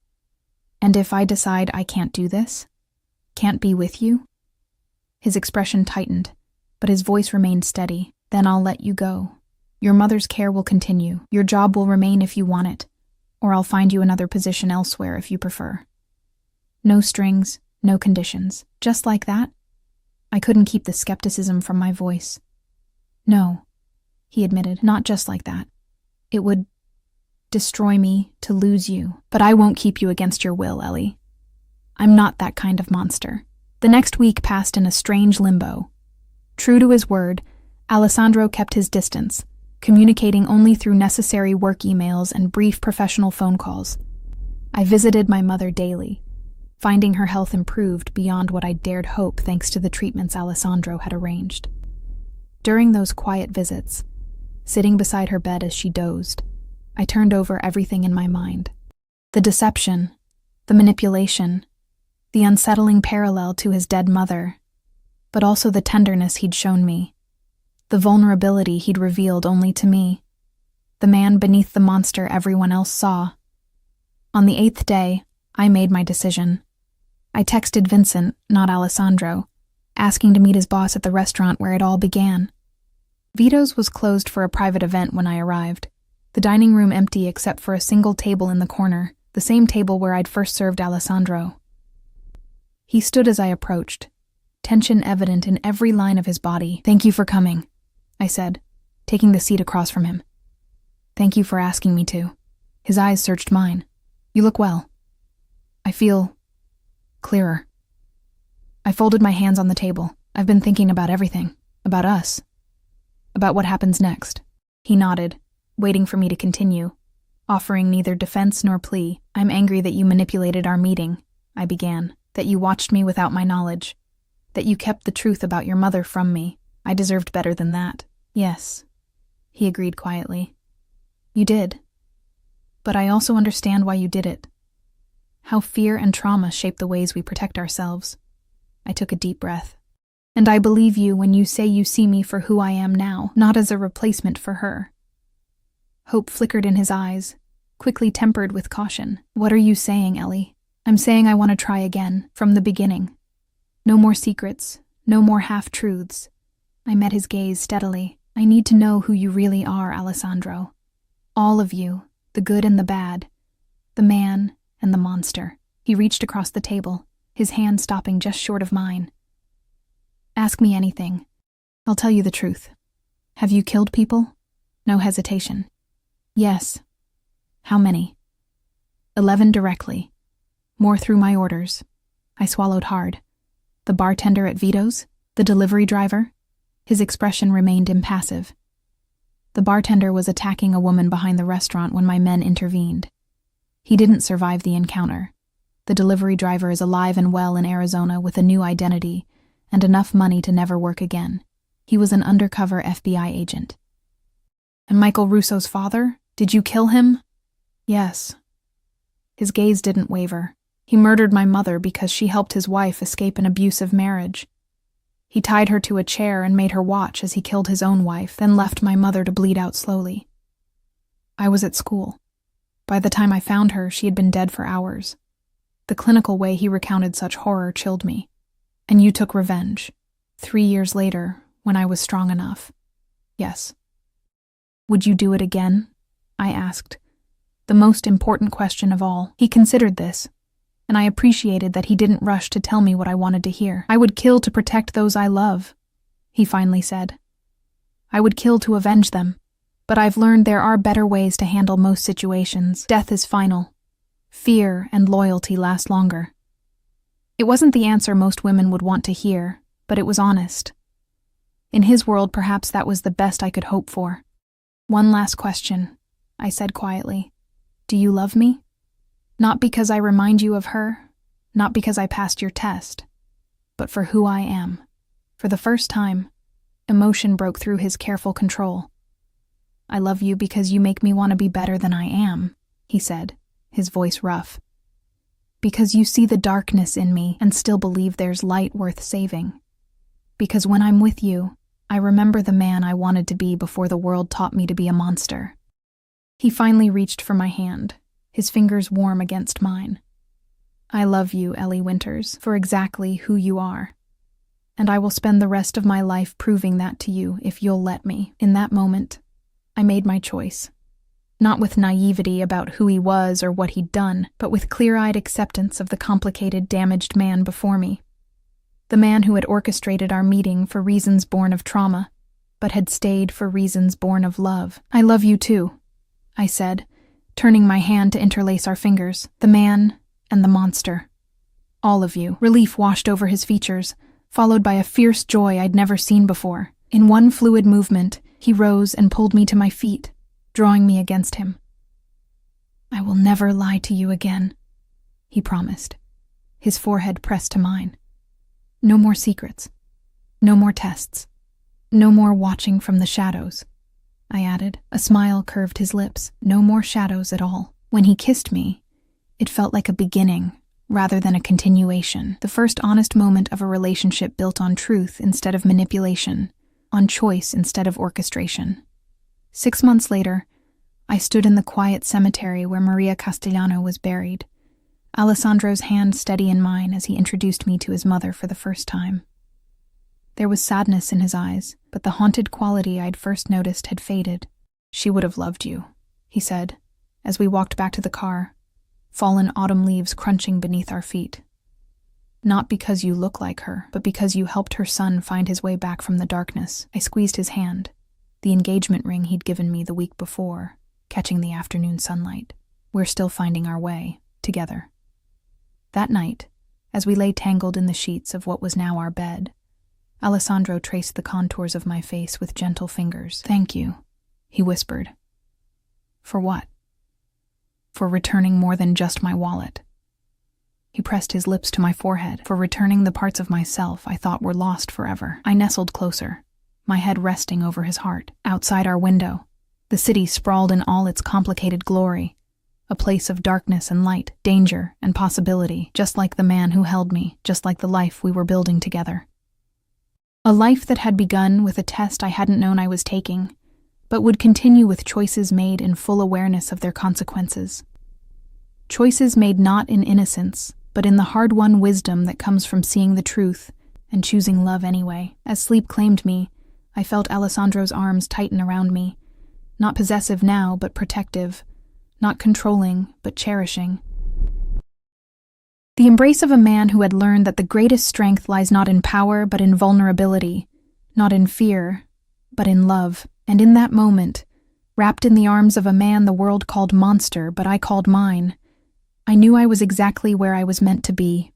Speaker 1: And if I decide I can't do this, can't be with you? His expression tightened, but his voice remained steady. Then I'll let you go. Your mother's care will continue. Your job will remain if you want it, or I'll find you another position elsewhere if you prefer. No strings, no conditions. Just like that? I couldn't keep the skepticism from my voice. No, he admitted, not just like that. It would destroy me to lose you, but I won't keep you against your will, Ellie. I'm not that kind of monster. The next week passed in a strange limbo. True to his word, Alessandro kept his distance, communicating only through necessary work emails and brief professional phone calls. I visited my mother daily, finding her health improved beyond what I dared hope thanks to the treatments Alessandro had arranged. During those quiet visits, sitting beside her bed as she dozed, I turned over everything in my mind. The deception, the manipulation, the unsettling parallel to his dead mother, but also the tenderness he'd shown me, the vulnerability he'd revealed only to me, the man beneath the monster everyone else saw. On the 8th day, I made my decision. I texted Vincent, not Alessandro, asking to meet his boss at the restaurant where it all began. Vito's was closed for a private event when I arrived, the dining room empty except for a single table in the corner, the same table where I'd first served Alessandro. He stood as I approached, tension evident in every line of his body. "Thank you for coming," I said, taking the seat across from him. "Thank you for asking me to." His eyes searched mine. "You look well." "I feel clearer." I folded my hands on the table. "I've been thinking about everything. About us. About what happens next." He nodded, waiting for me to continue, offering neither defense nor plea. "I'm angry that you manipulated our meeting," I began, "that you watched me without my knowledge, that you kept the truth about your mother from me. I deserved better than that." "Yes," he agreed quietly. "You did. But I also understand why you did it. How fear and trauma shape the ways we protect ourselves." I took a deep breath. "And I believe you when you say you see me for who I am now, not as a replacement for her." Hope flickered in his eyes, quickly tempered with caution. "What are you saying, Ellie?" "I'm saying I want to try again, from the beginning. No more secrets, no more half-truths." I met his gaze steadily. "I need to know who you really are, Alessandro. All of you, the good and the bad, the man and the monster." He reached across the table, his hand stopping just short of mine. "Ask me anything. I'll tell you the truth. Have you killed people?" No hesitation. "Yes." "How many?" 11 directly. More through my orders." I swallowed hard. "The bartender at Vito's? The delivery driver?" His expression remained impassive. "The bartender was attacking a woman behind the restaurant when my men intervened. He didn't survive the encounter. The delivery driver is alive and well in Arizona with a new identity and enough money to never work again. He was an undercover FBI agent." "And Michael Russo's father? Did you kill him?" "Yes." His gaze didn't waver. "He murdered my mother because she helped his wife escape an abusive marriage. He tied her to a chair and made her watch as he killed his own wife, then left my mother to bleed out slowly. I was at school. By the time I found her, she had been dead for hours. The clinical way he recounted such horror chilled me. And you took revenge. 3 years later, when I was strong enough." "Yes." "Would you do it again?" I asked. The most important question of all. He considered this, and I appreciated that he didn't rush to tell me what I wanted to hear. "I would kill to protect those I love," he finally said. "I would kill to avenge them, but I've learned there are better ways to handle most situations. Death is final. Fear and loyalty last longer." It wasn't the answer most women would want to hear, but it was honest. In his world, perhaps that was the best I could hope for. "One last question," I said quietly. "Do you love me? Not because I remind you of her, not because I passed your test, but for who I am." For the first time, emotion broke through his careful control. "I love you because you make me want to be better than I am," he said, his voice rough. "Because you see the darkness in me and still believe there's light worth saving. Because when I'm with you, I remember the man I wanted to be before the world taught me to be a monster." He finally reached for my hand, his fingers warm against mine. "I love you, Ellie Winters, for exactly who you are. And I will spend the rest of my life proving that to you if you'll let me." In that moment, I made my choice. Not with naivety about who he was or what he'd done, but with clear-eyed acceptance of the complicated, damaged man before me. The man who had orchestrated our meeting for reasons born of trauma, but had stayed for reasons born of love. "I love you too," I said, turning my hand to interlace our fingers. "The man and the monster." All of you. Relief washed over his features, followed by a fierce joy I'd never seen before. In one fluid movement, he rose and pulled me to my feet, drawing me against him. "I will never lie to you again," he promised, his forehead pressed to mine. "No more secrets. No more tests. No more watching from the shadows," I added. A smile curved his lips. No more shadows at all. When he kissed me, it felt like a beginning rather than a continuation. The first honest moment of a relationship built on truth instead of manipulation, on choice instead of orchestration. 6 months later, I stood in the quiet cemetery where Maria Castellano was buried, Alessandro's hand steady in mine as he introduced me to his mother for the first time. There was sadness in his eyes, but the haunted quality I'd first noticed had faded. "She would have loved you," he said, as we walked back to the car, fallen autumn leaves crunching beneath our feet. "Not because you look like her, but because you helped her son find his way back from the darkness." I squeezed his hand, the engagement ring he'd given me the week before, catching the afternoon sunlight. "We're still finding our way, together." That night, as we lay tangled in the sheets of what was now our bed, Alessandro traced the contours of my face with gentle fingers. "Thank you," he whispered. "For what?" "For returning more than just my wallet." He pressed his lips to my forehead. "For returning the parts of myself I thought were lost forever." I nestled closer, my head resting over his heart. Outside our window, the city sprawled in all its complicated glory, a place of darkness and light, danger and possibility, just like the man who held me, just like the life we were building together. A life that had begun with a test I hadn't known I was taking, but would continue with choices made in full awareness of their consequences. Choices made not in innocence, but in the hard-won wisdom that comes from seeing the truth and choosing love anyway. As sleep claimed me, I felt Alessandro's arms tighten around me, not possessive now, but protective, not controlling, but cherishing. The embrace of a man who had learned that the greatest strength lies not in power, but in vulnerability, not in fear, but in love. And in that moment, wrapped in the arms of a man the world called monster, but I called mine, I knew I was exactly where I was meant to be.